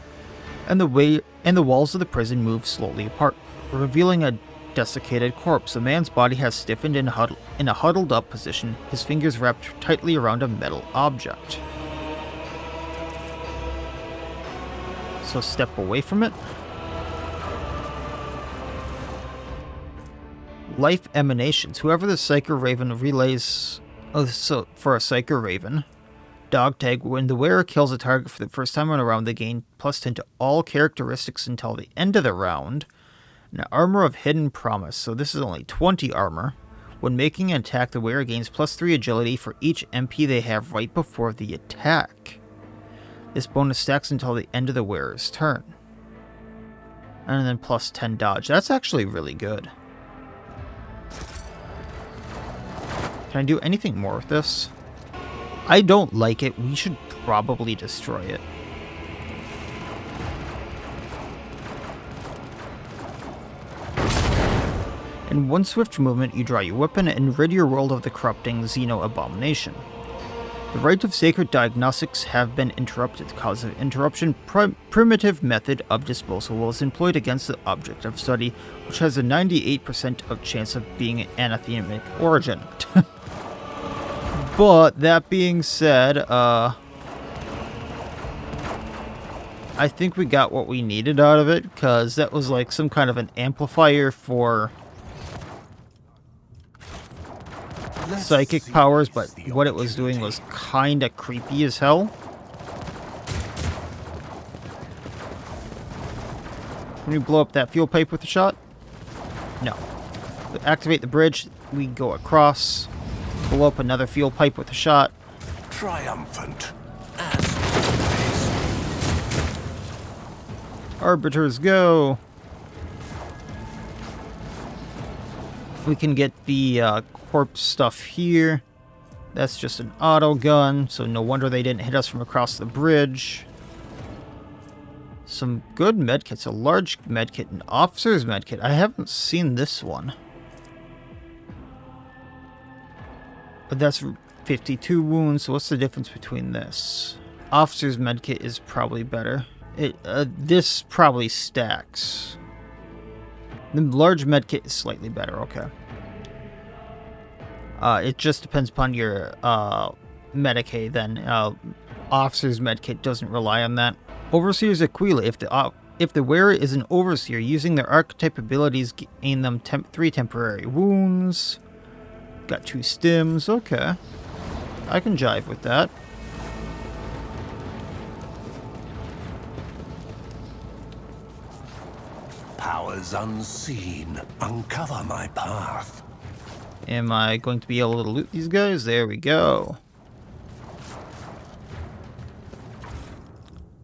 and the walls of the prison move slowly apart, revealing a desiccated corpse. A man's body has stiffened in a huddled-up position, his fingers wrapped tightly around a metal object. So step away from it. Life emanations. Whoever the Psyker Raven relays for a Psyker Raven dog tag, when the wearer kills a target for the first time in a round, they gain +10 to all characteristics until the end of the round. An armor of hidden promise. So this is only 20 armor. When making an attack, the wearer gains +3 agility for each MP they have right before the attack. This bonus stacks until the end of the wearer's turn. And then +10 dodge. That's actually really good. Can I do anything more with this? I don't like it. We should probably destroy it. In one swift movement, you draw your weapon and rid your world of the corrupting Xeno abomination. The rite of sacred diagnostics have been interrupted. Cause of interruption, primitive method of disposal was employed against the object of study, which has a 98% of chance of being anathemic origin. But that being said, I think we got what we needed out of it, because that was like some kind of an amplifier for psychic powers, but what it was doing was kinda creepy as hell. Can we blow up that fuel pipe with a shot? No. Activate the bridge, we go across, blow up another fuel pipe with a shot. Triumphant, as always. Arbiters go! We can get the corpse stuff here. That's just an auto gun, so no wonder they didn't hit us from across the bridge. Some good medkits, a large medkit, an officer's medkit. I haven't seen this one. But that's 52 wounds, so what's the difference between this? Officer's medkit is probably better. This probably stacks. The large medkit is slightly better, okay. It just depends upon your Medicaid then. Officer's medkit doesn't rely on that. Overseer's Aquila. If the wearer is an overseer, using their archetype abilities gain them 3 temporary wounds. Got 2 stims, okay. I can jive with that. Powers unseen, uncover my path. Am I going to be able to loot these guys? There we go.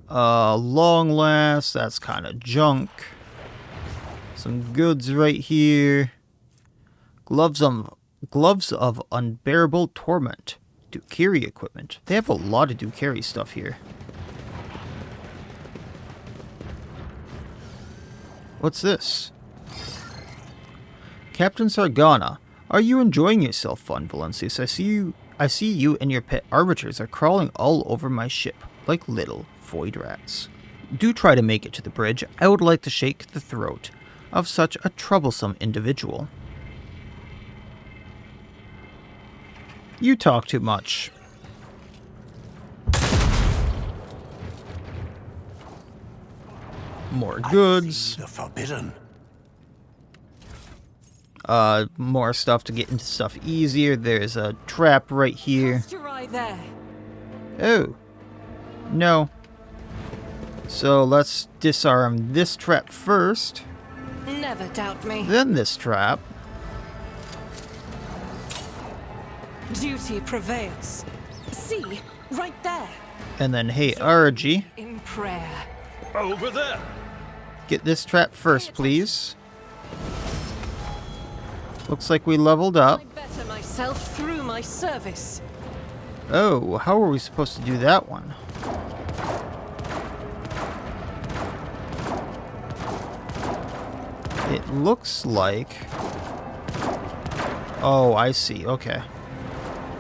Long last, that's kind of junk. Some goods right here. Gloves of unbearable torment. Dukiri equipment. They have a lot of Dukiri stuff here. What's this? Captain Sargana, are you enjoying yourself, Von Valancius? I see you and your pet arbiters are crawling all over my ship, like little void rats. Do try to make it to the bridge. I would like to shake the throat of such a troublesome individual. You talk too much. More goods. The forbidden. More stuff to get into stuff easier. There's a trap right here. Cast your eye there. Oh. No. So let's disarm this trap first. Never doubt me. Then this trap. Duty prevails. See, right there. And then, hey, RG. In prayer. Over there! Get this trap first, please. Looks like we leveled up. I better myself through my service. Oh, how are we supposed to do that one? It looks like... Oh, I see. Okay.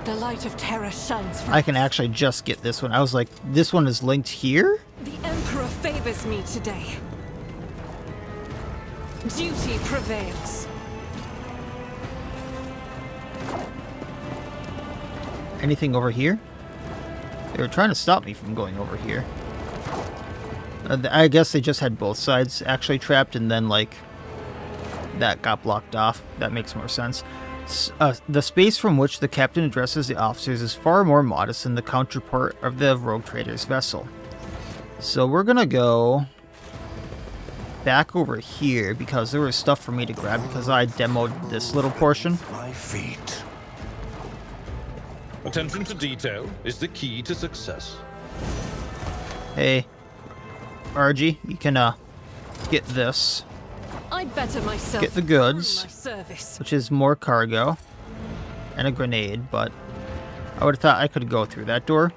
The light of terror shines from I can actually just get this one. I was like, this one is linked here? The Emperor favors me today. Duty prevails. Anything over here? They were trying to stop me from going over here. I guess they just had both sides actually trapped, and then, like, that got blocked off. That makes more sense. The space from which the captain addresses the officers is far more modest than the counterpart of the rogue trader's vessel. So we're gonna go back over here because there was stuff for me to grab because I demoed this little portion. My feet. Attention to detail is the key to success. Hey, RG, you can get this. I'd better myself. Get the goods, through my service. which is more cargo and a grenade, but I would have thought I could go through that door.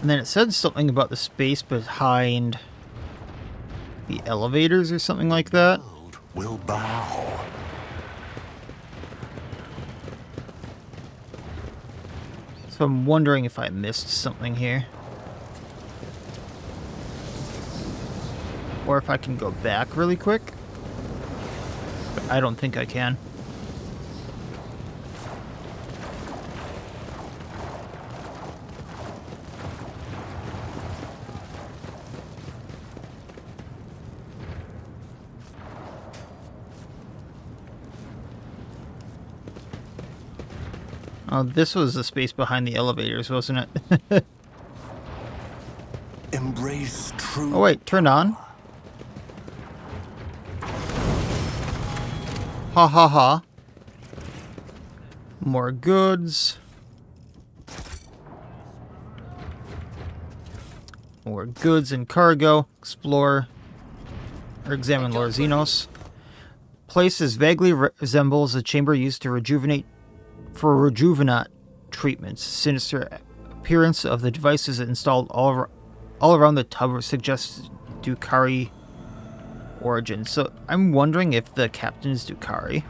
And then it said something about the space behind the elevators or something like that. World will bow. So I'm wondering if I missed something here. Or if I can go back really quick. But I don't think I can. Oh, this was the space behind the elevators, wasn't it? Embrace true. Oh wait, turn on. Ha ha ha. More goods. More goods and cargo. Explore. Or examine Lord Xenos. Places vaguely resembles a chamber used to rejuvenate treatments. Sinister appearance of the devices installed all around the tub suggests Dukari origin. So I'm wondering if the captain is Dukari.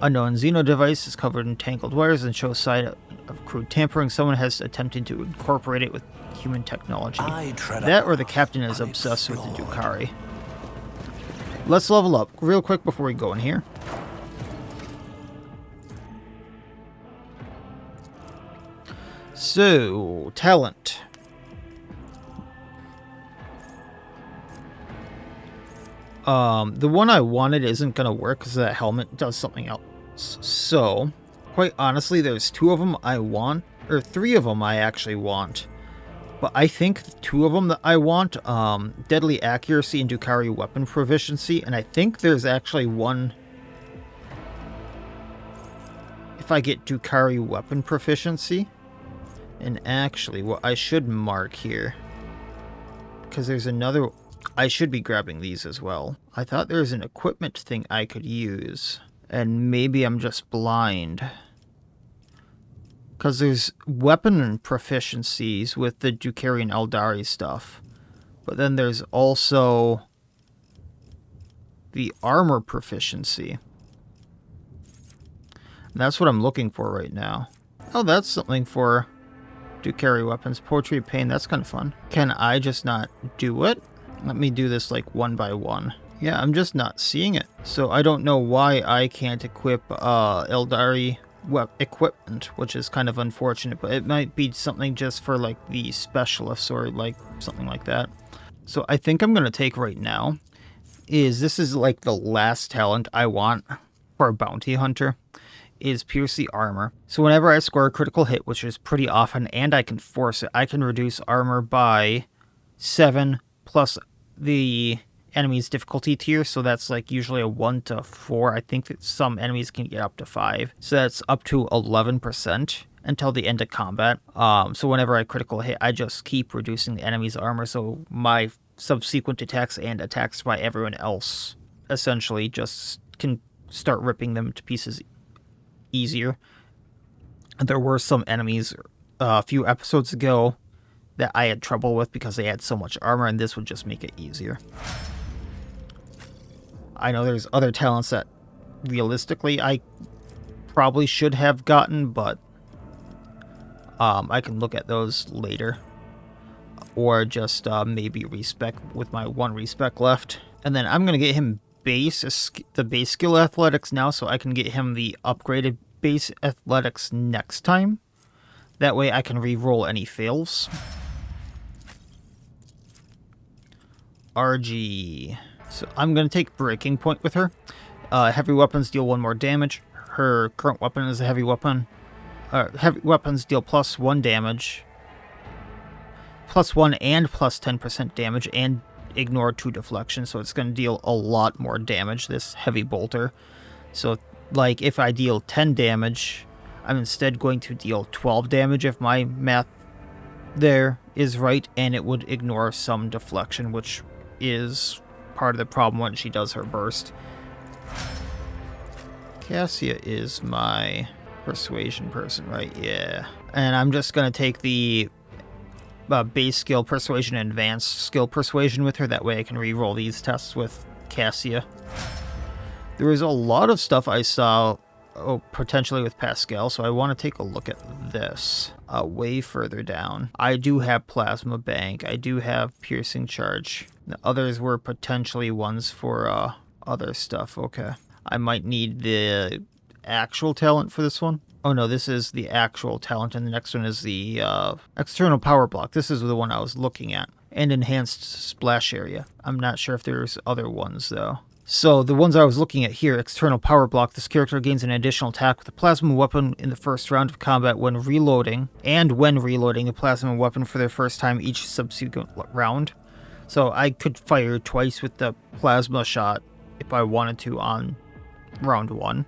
Unknown Xeno device is covered in tangled wires and shows sign of crude tampering. Someone has attempted to incorporate it with human technology. That or the captain is obsessed with the Dukari. Let's level up real quick before we go in here. So, talent. The one I wanted isn't going to work because that helmet does something else. So, quite honestly, there's two of them I want, or three of them I actually want. But I think two of them that I want, Deadly Accuracy and Dukari Weapon Proficiency, and I think there's actually one... If I get Dukari Weapon Proficiency... And actually, what I should mark here, because there's another, I should be grabbing these as well. I thought there was an equipment thing I could use, and maybe I'm just blind. Because there's weapon proficiencies with the Dukari and Eldari stuff, but then there's also the armor proficiency. And that's what I'm looking for right now. Oh, that's something for... Dukari weapons, Poetry of Pain, that's kind of fun. Can I just not do it? Let me do this like one by one. Yeah, I'm just not seeing it. So I don't know why I can't equip Eldari equipment, which is kind of unfortunate, but it might be something just for like the specialists or like something like that. So I think I'm going to take right now this is like the last talent I want for a bounty hunter. Is Pierce the Armor. So whenever I score a critical hit, which is pretty often, and I can force it, I can reduce armor by 7 plus the enemy's difficulty tier. So that's like usually a 1 to 4. I think that some enemies can get up to 5. So that's up to 11% until the end of combat. So whenever I critical hit, I just keep reducing the enemy's armor. So my subsequent attacks and attacks by everyone else essentially just can start ripping them to pieces easier. There were some enemies a few episodes ago that I had trouble with because they had so much armor, and this would just make it easier. I know there's other talents that realistically I probably should have gotten, but I can look at those later. Or just maybe respec with my one respec left. And then I'm going to get him the base skill athletics now, so I can get him the upgraded base athletics next time. That way I can re-roll any fails. RG. So I'm going to take Breaking Point with her. Heavy weapons deal 1 more damage. Her current weapon is a heavy weapon. heavy weapons deal +1 damage, +1 and +10% damage, and ignore 2 deflection, so it's going to deal a lot more damage, this heavy bolter. So, like, if I deal 10 damage, I'm instead going to deal 12 damage if my math there is right, and it would ignore some deflection, which is part of the problem when she does her burst. Cassia is my persuasion person, right? Yeah. And I'm just going to take the base skill persuasion and advanced skill persuasion with her. That way I can re-roll these tests with Cassia. There was a lot of stuff I saw potentially with Pascal, so I want to take a look at this way further down. I do have Plasma Bank. I do have Piercing Charge. The others were potentially ones for other stuff. Okay. I might need the actual talent for this one. Oh no, this is the actual talent, and the next one is the external power block. This is the one I was looking at. And enhanced splash area. I'm not sure if there's other ones though. So the ones I was looking at here, external power block, this character gains an additional attack with a plasma weapon in the first round of combat when reloading, and when reloading the plasma weapon for their first time each subsequent round. So I could fire twice with the plasma shot if I wanted to on round 1.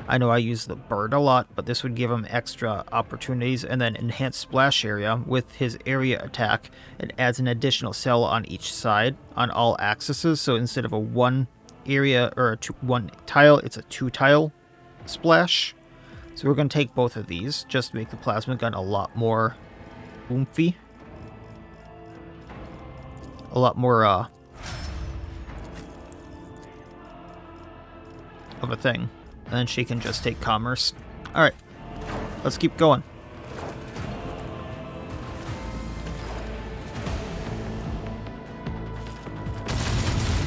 I know I use the bird a lot, but this would give him extra opportunities. And then enhanced splash area with his area attack. It adds an additional cell on each side on all axes. So instead of a 1 area or a 1 tile, it's a 2 tile splash. So we're going to take both of these just to make the plasma gun a lot more oomphy. A lot more of a thing. And then she can just take commerce. Alright, let's keep going.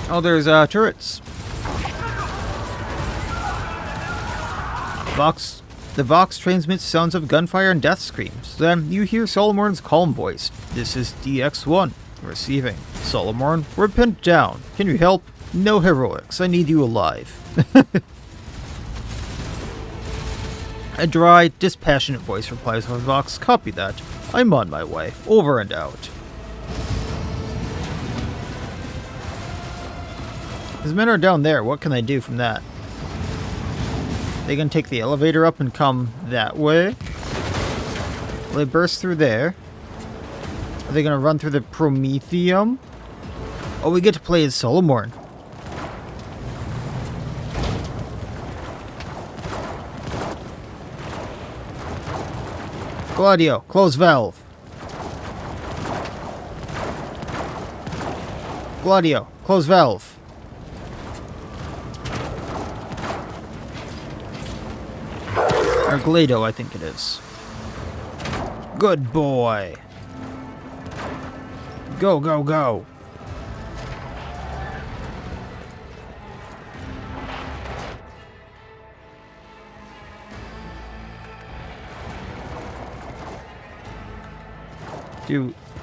Oh, there's turrets. The Vox transmits sounds of gunfire and death screams. Then you hear Solomorn's calm voice. This is DX1. Receiving. Solomorn, we're pinned down. Can you help? No heroics. I need you alive. A dry, dispassionate voice replies from Vox. Copy that. I'm on my way. Over and out. His men are down there. What can they do from that? They can take the elevator up and come that way. Will they burst through there? Are they going to run through the Prometheum? Oh, we get to play as Solomorn. Gladio, close valve. Gladio, close valve. Or Glado, I think it is. Good boy. Go, go, go.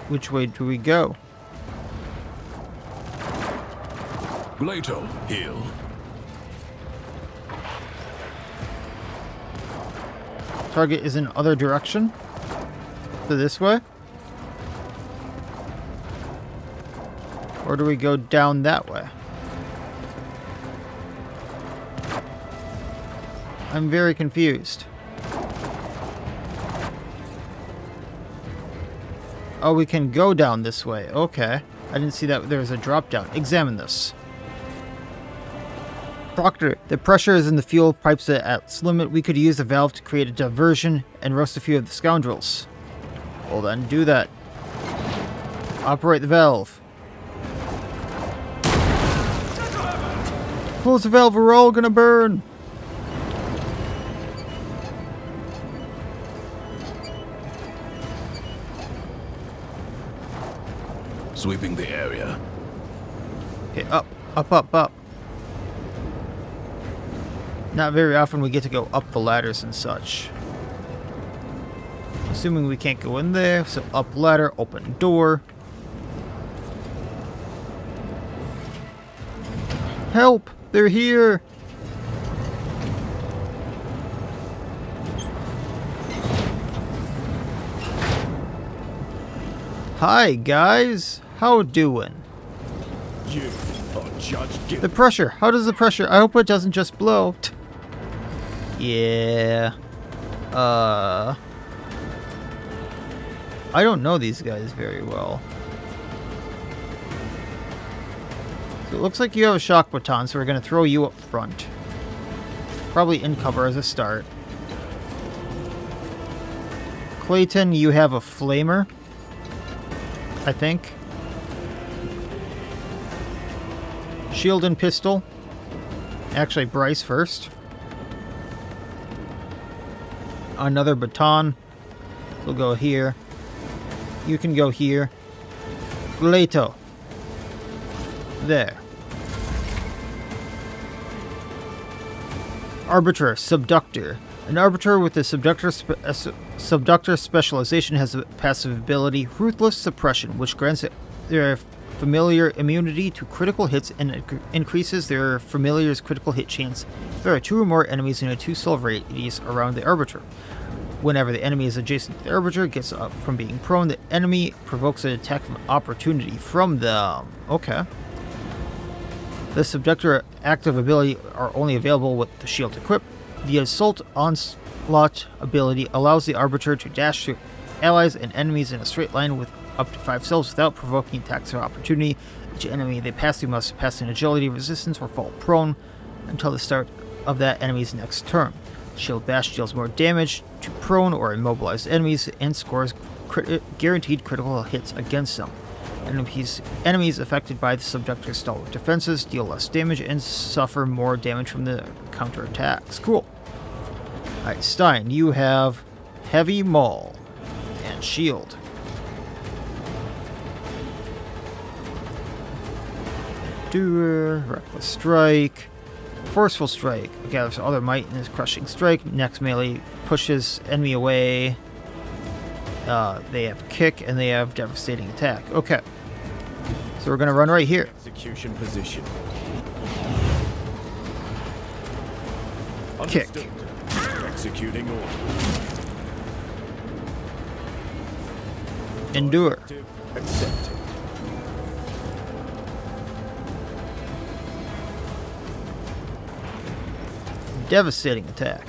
Which way do we go? Glato, heal. Target is in other direction? So this way? Or do we go down that way? I'm very confused. Oh, we can go down this way. Okay. I didn't see that there was a drop down. Examine this. Proctor, the pressure is in the fuel pipes at its limit. We could use the valve to create a diversion and roast a few of the scoundrels. Well then, do that. Operate the valve. Close the valve, we're all gonna burn! Sweeping the area. Okay, up, up, up, up. Not very often we get to go up the ladders and such. Assuming we can't go in there, so up ladder, open door. Help! They're here! Hi guys, how doing? You are Judge The pressure. How does the pressure? I hope it doesn't just blow. Yeah. I don't know these guys very well. So it looks like you have a shock baton, so we're going to throw you up front. Probably in cover as a start. Clayton, you have a flamer, I think. Shield and pistol. Actually, Bryce first. Another baton. We'll go here. You can go here. Leto. There. Arbiter, Subductor. An Arbiter with a Subductor specialization has a passive ability, Ruthless Suppression, which grants their familiar immunity to critical hits and increases their familiar's critical hit chance if there are 2 or more enemies in a 2-cell radius around the Arbiter. Whenever the enemy is adjacent to the Arbiter, gets up from being prone, the enemy provokes an attack of opportunity from them. Okay. The Subductor active ability are only available with the shield equipped. The Assault Onslaught ability allows the Arbiter to dash through allies and enemies in a straight line with up to 5 cells without provoking attacks of opportunity. Each enemy they pass through must pass an agility resistance or fall prone until the start of that enemy's next turn. Shield Bash deals more damage to prone or immobilized enemies and scores guaranteed critical hits against them. Enemies affected by the Subductor's stalwart defenses deal less damage and suffer more damage from the counterattacks. Cool. Alright, Stein, you have Heavy Maul and Shield. Doer, Reckless Strike, Forceful Strike, gathers all their might in his crushing strike. Next melee pushes enemy away. They have Kick and they have Devastating Attack. Okay. So we're going to run right here. Execution position. Kick. Executing order. Endure. Accepted. Devastating Attack.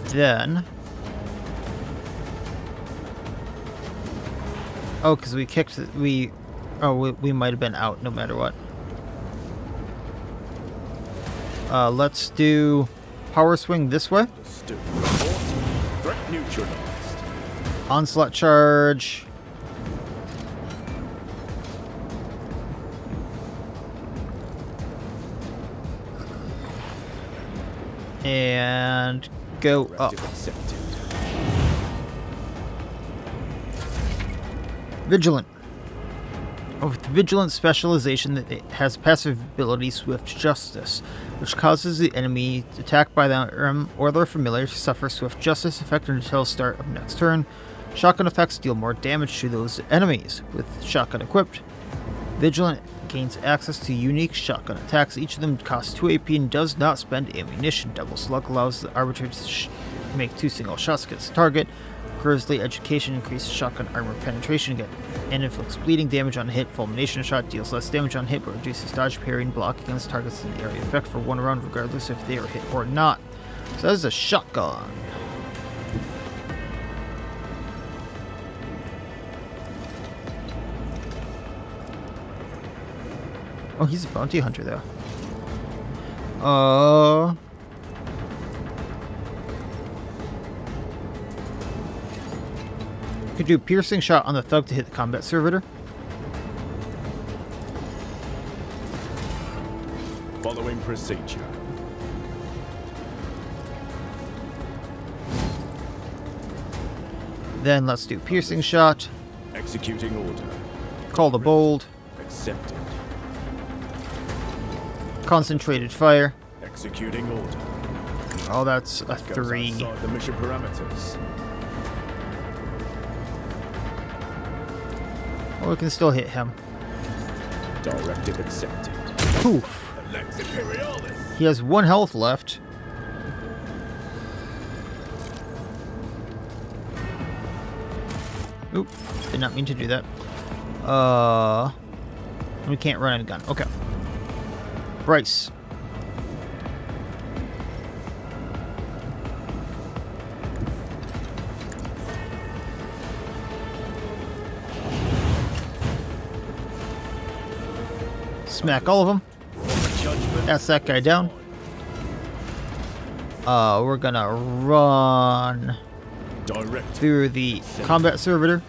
Then... Oh, because we kicked... We might have been out no matter what. Let's do Power Swing this way. Threat neutralized. Onslaught Charge. And go up. Accepted. Vigilant. With Vigilant specialization, that it has passive ability Swift Justice, which causes the enemy attacked by them or their familiar to suffer Swift Justice effect until start of next turn. Shotgun effects deal more damage to those enemies. With Shotgun equipped, Vigilant gains access to unique shotgun attacks. Each of them costs 2 AP and does not spend ammunition. Double Slug allows the Arbiter to make 2 single shots against the target. Grizzly Education increases shotgun armor penetration and inflicts bleeding damage on hit. Fulmination Shot deals less damage on hit but reduces dodge, parry, and block against targets in the area effect for 1 round regardless if they are hit or not. So that is a shotgun. Oh, he's a bounty hunter though. Could do Piercing Shot on the Thug to hit the combat servitor. Following procedure. Then let's do Piercing Shot. Executing order. Call the Bold. Accepted. Concentrated Fire. Executing order. Oh, that's a Goes 3. outside the mission parameters. Well, we can still hit him. Directive accepted. Poof. Lex Imperialis. He has 1 health left. Oop, did not mean to do that. We can't run a gun. Okay. Bryce. Smack all of them. That's that guy down. We're gonna run Direct. through the combat servitor.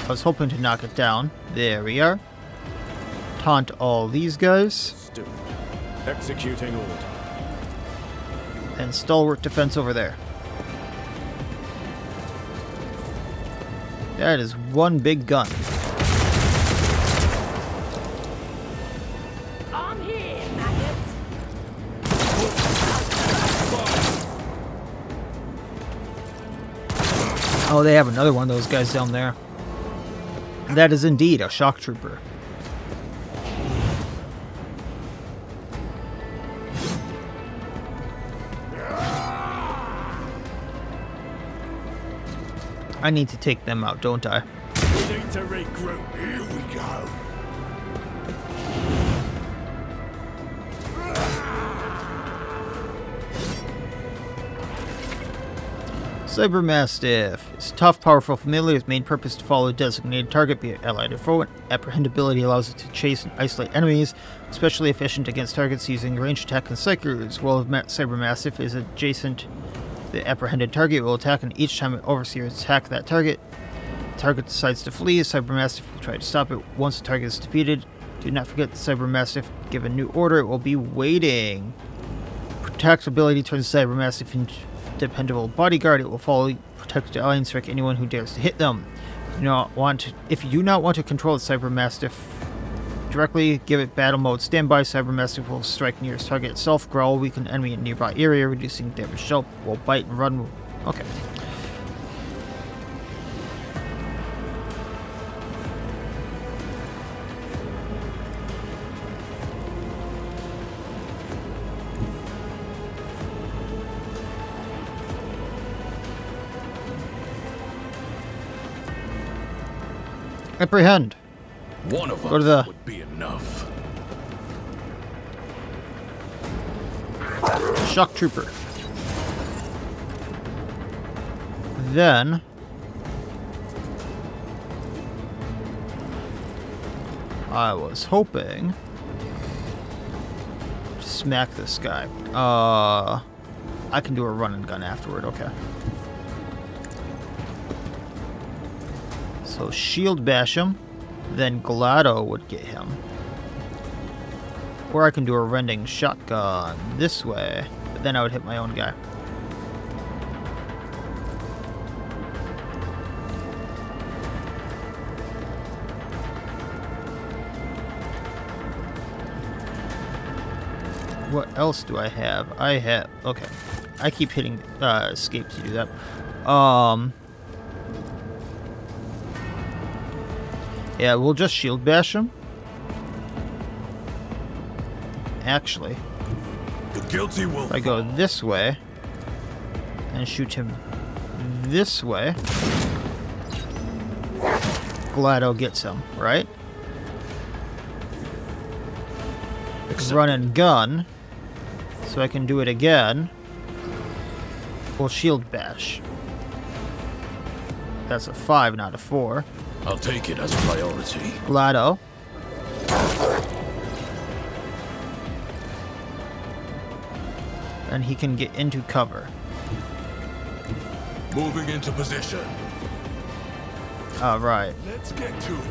I was hoping to knock it down. There we are. Taunt all these guys. Steward. Executing order. And stalwart defense over there. That is one big gun. I'm here, maggots. Oh, they have another one of those guys down there. That is indeed a shock trooper. I need to take them out, don't I? We need to regroup. Here we go. Cybermastiff is tough, powerful, familiar. Its main purpose to follow a designated target, be it allied or foe. Apprehendability allows it to chase and isolate enemies, especially efficient against targets using ranged attack and psychers. While Cybermastiff is adjacent to the apprehended target, it will attack, and each time an overseer attacks that target, the target decides to flee. Cybermastiff will try to stop it once the target is defeated. Do not forget the Cybermastiff. Give a new order, it will be waiting. Protect ability turns Cybermastiff into dependable bodyguard. It will follow, protect the ally, and strike anyone who dares to hit them. If you do not want to control the Cybermastiff directly, give it battle mode standby. Cybermastiff will strike nearest target itself, growl, weaken enemy in nearby area, reducing damage dealt, will bite and run. Okay. Apprehend. One of Go to the- us would be enough. Shock trooper. Then I was hoping to smack this guy. I can do a run and gun afterward. Okay. So shield bash him, then Glado would get him. Or I can do a rending shotgun this way, but then I would hit my own guy. What else do I have? Okay. I keep hitting escape to do that. Yeah, we'll just shield bash him. Actually, The guilty will. if I go this way and shoot him this way, Glado gets him, right? Run and gun, so I can do it again. We'll shield bash. That's a 5, not a 4. I'll take it as a priority. Glado. And he can get into cover. Moving into position. Alright. Let's get to it.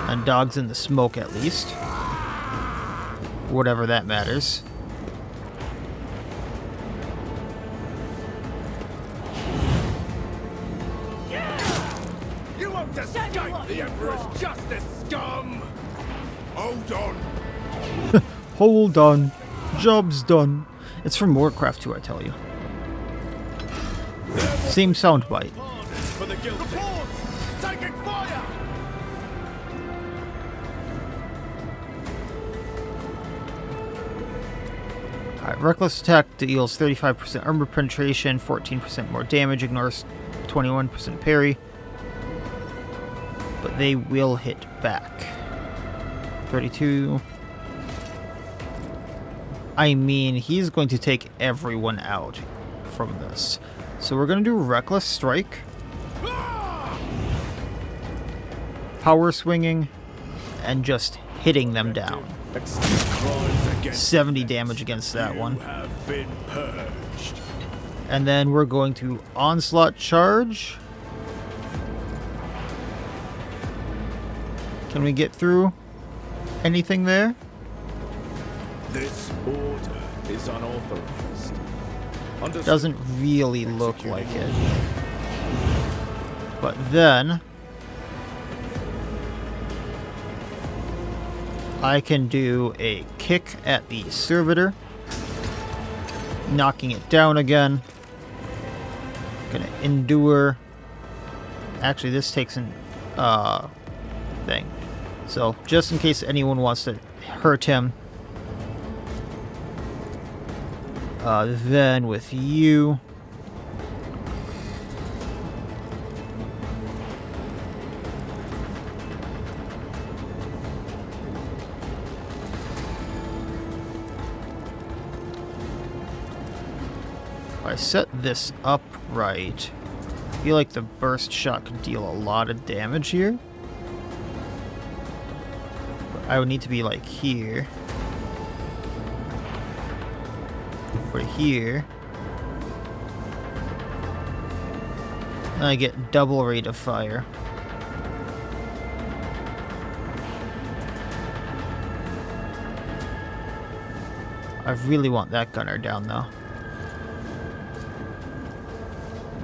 And dog's in the smoke at least. Whatever that matters. You won't escape the Emperor's justice, scum! Hold on. Hold on. Job's done. It's from Warcraft 2, I tell you. Same soundbite. For the guilty. Taking fire! Alright, Reckless attack deals 35% armor penetration, 14% more damage, ignores 21% parry. But they will hit back. 32. I mean, he's going to take everyone out from this. So we're going to do Reckless Strike. Power swinging. And just hitting them down. 70 damage against that one. And then we're going to Onslaught Charge. Can we get through anything there? This order is unauthorized. Doesn't really look like it. But then I can do a kick at the servitor, knocking it down again. Gonna endure. Actually, this takes an thing. So just in case anyone wants to hurt him. Then with you, if I set this up right, I feel like the burst shot could deal a lot of damage here. But I would need to be like here. Over here. And I get double rate of fire. I really want that gunner down though.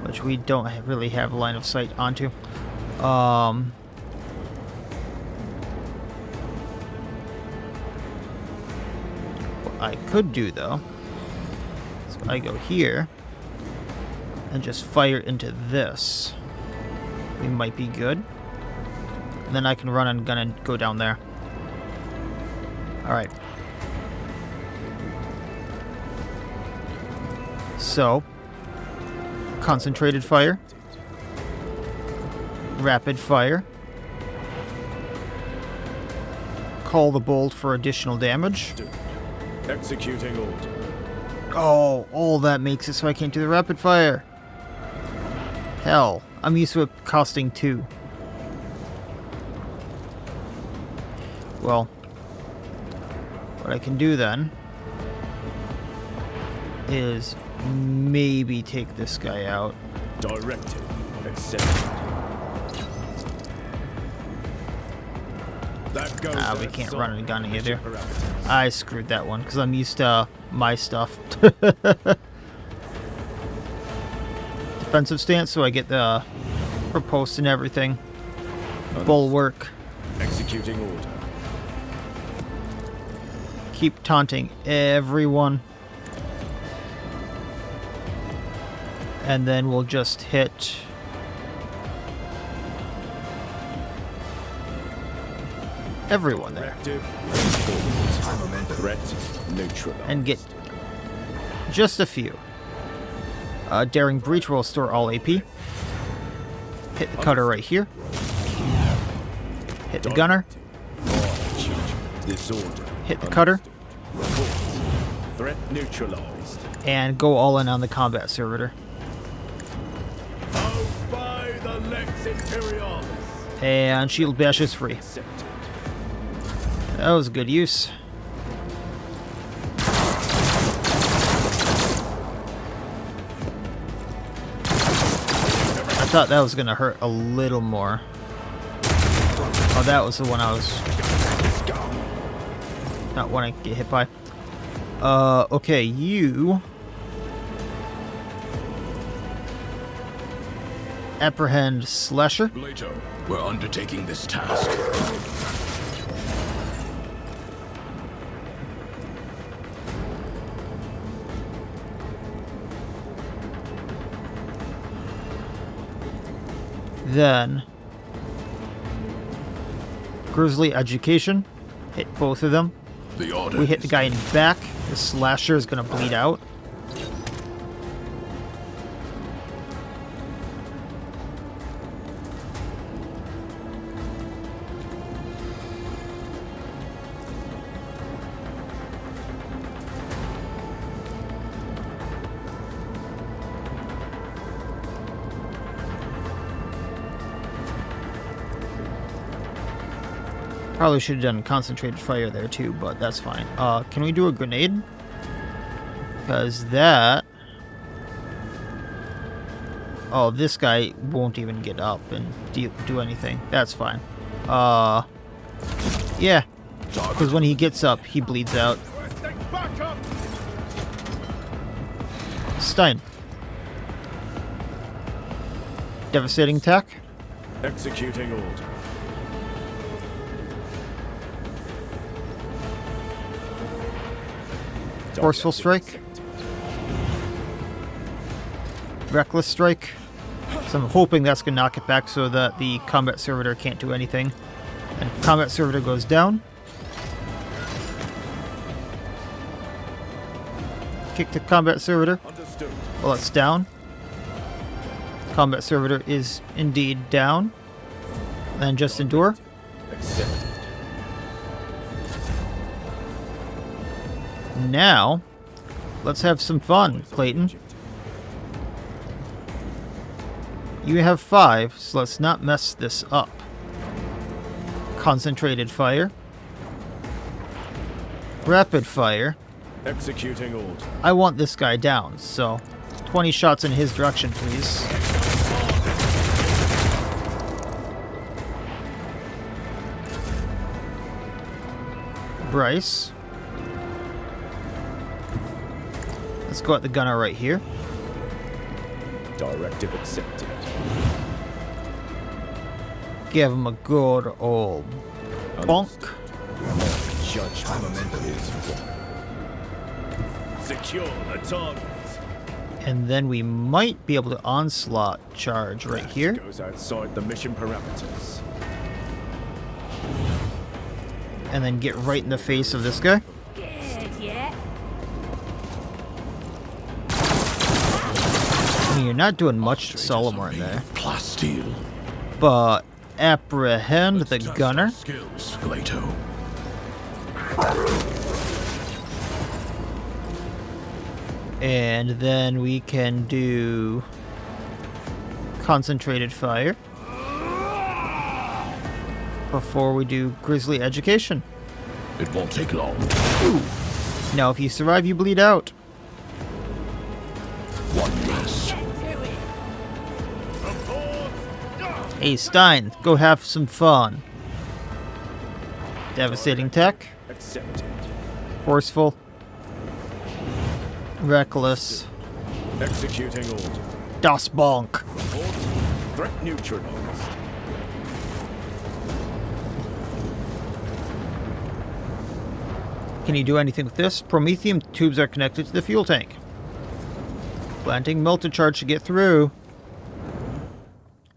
Which we don't really have line of sight onto. What I could do though, so I go here and just fire into this. We might be good. And then I can run and gun and go down there. Alright. So, concentrated fire, rapid fire, call the bolt for additional damage. Executing order. Oh, all that makes it so I can't do the rapid fire. Hell, I'm used to it costing 2. Well, what I can do then is maybe take this guy out. Directive accepted. That goes We as can't some run and gun either. parameters. I screwed that one because I'm used to my stuff. Defensive stance, so I get the riposte and everything. Bulwark. Executing order. Keep taunting everyone. And then we'll just hit everyone there. Directive. Threat neutralized. And get just a few. Daring Breach will restore all AP. Hit the cutter right here. Hit the gunner. Disorder. Hit the cutter. Report. Threat neutralized. And go all in on the combat servitor. Oh, by the Lex Imperium. And shield bash is free. Accepted. That was a good use. I thought that was going to hurt a little more. Oh, that was the one I was not wanting to get hit by. Okay, you apprehend Slasher. Later, we're undertaking this task. Then Grizzly Education. Hit both of them. The order. We hit the guy in the back. The slasher is going to bleed out. Probably should have done concentrated fire there too, but that's fine. Can we do a grenade? Because that... Oh, this guy won't even get up and do anything. That's fine. Yeah. Because when he gets up, he bleeds out. Stein. Devastating attack. Executing order. Forceful strike. Reckless strike. So I'm hoping that's going to knock it back so that the combat servitor can't do anything. And combat servitor goes down. Kick the combat servitor. Understood. Well, it's down. Combat servitor is indeed down. Then just endure. Accepted. Now, let's have some fun, Clayton. You have 5, so let's not mess this up. Concentrated fire. Rapid fire. Executing order. I want this guy down, so 20 shots in his direction, please. Bryce. Let's go at the gunner right here. Directive accepted. Give him a good old bonk. Judgment is secure the target. And then we might be able to onslaught charge right here. Goes outside the mission parameters. And then get right in the face of this guy. I mean, you're not doing much to Solomorn there. Plasteel. But apprehend the gunner. Skills, Glato. And then we can do concentrated fire before we do Grizzly Education. It won't take long. Ooh. Now, if you survive, you bleed out. One less. Hey, Stein, go have some fun. Devastating tech. Accepted. Forceful. Reckless. Executing order. Das Bonk. Threat neutralized. Can you do anything with this? Promethium tubes are connected to the fuel tank. Planting melted charge to get through.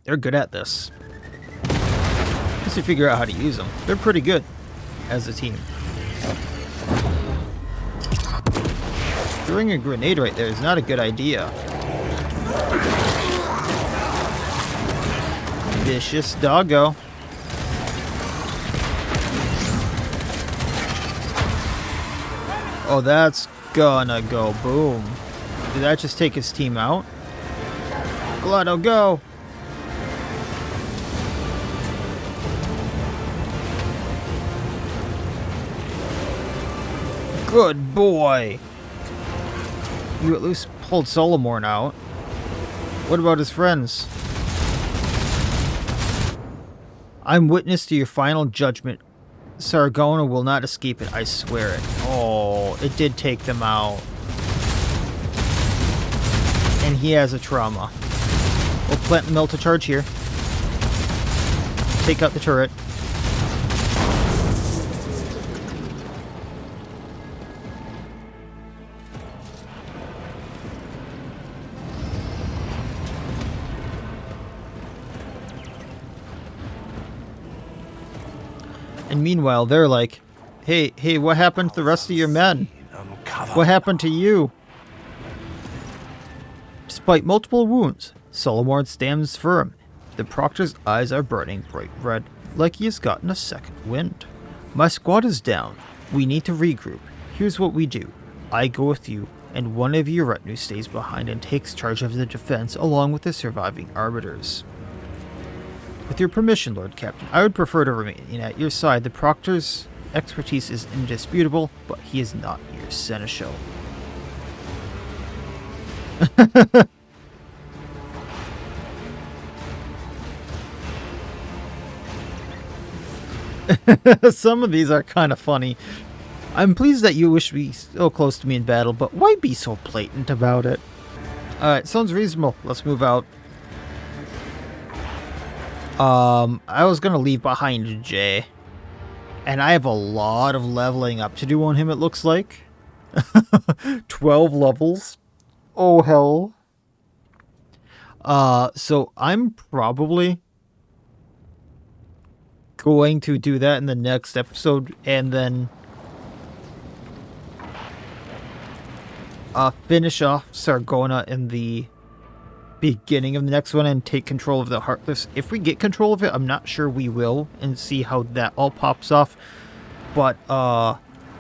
They're good at this. Once you figure out how to use them, they're pretty good as a team. Throwing a grenade right there is not a good idea. Vicious doggo. Oh, that's gonna go boom. Did that just take his team out? Glotto, go! Good boy! You at least pulled Solomorn out. What about his friends? I'm witness to your final judgment. Sargona will not escape it, I swear it. Oh, it did take them out. And he has a trauma. We'll plant melt a charge here. Take out the turret. And meanwhile, they're like, Hey, what happened to the rest of your men? What happened to you? Despite multiple wounds, Solomorn stands firm. The Proctor's eyes are burning bright red, like he has gotten a second wind. My squad is down. We need to regroup. Here's what we do. I go with you, and one of your retinue stays behind and takes charge of the defense along with the surviving arbiters. With your permission, Lord Captain, I would prefer to remain at your side. The Proctor's expertise is indisputable, but he is not your seneschal. Some of these are kind of funny. I'm pleased that you wish to be so close to me in battle, but why be so blatant about it? Alright, sounds reasonable. Let's move out. I was gonna leave behind Jay. And I have a lot of leveling up to do on him, it looks like. 12 levels. Oh, hell. So I'm probably going to do that in the next episode, and then finish off Sargona in the beginning of the next one and take control of the Heartless. If we get control of it, I'm not sure we will, and see how that all pops off. But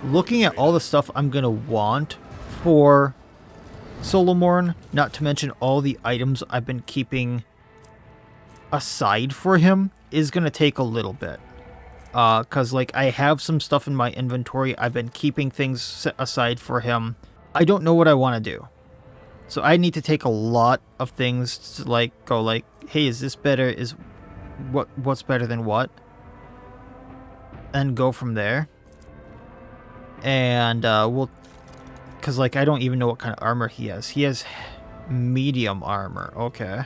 looking at all the stuff I'm gonna want for Solomorn, not to mention all the items I've been keeping aside for him, is gonna take a little bit. Cause like I have some stuff in my inventory, I've been keeping things set aside for him. I don't know what I want to do. So I need to take a lot of things to like go like, hey, is this better? Is what's better than what? And go from there. And we'll, cause like I don't even know what kind of armor he has. He has medium armor. Okay.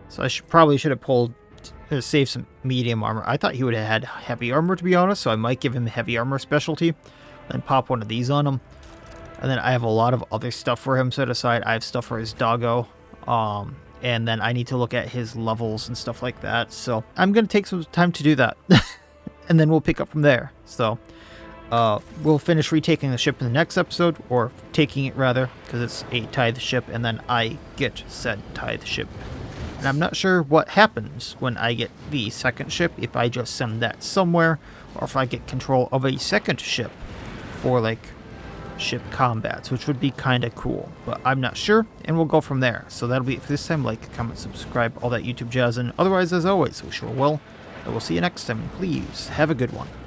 So I probably should have pulled save some medium armor. I thought he would have had heavy armor, to be honest, so I might give him heavy armor specialty and pop one of these on him. And then I have a lot of other stuff for him set aside. I have stuff for his doggo. And then I need to look at his levels and stuff like that. So I'm going to take some time to do that. And then we'll pick up from there. So we'll finish retaking the ship in the next episode, or taking it rather, because it's a tithe ship, and then I get said tithe ship. And I'm not sure what happens when I get the second ship, if I just send that somewhere, or if I get control of a second ship for like ship combats, which would be kind of cool. But I'm not sure, and we'll go from there. So that'll be it for this time. Like, comment, subscribe, all that YouTube jazz, and otherwise, as always, wish you all well, and we'll see you next time. Please have a good one.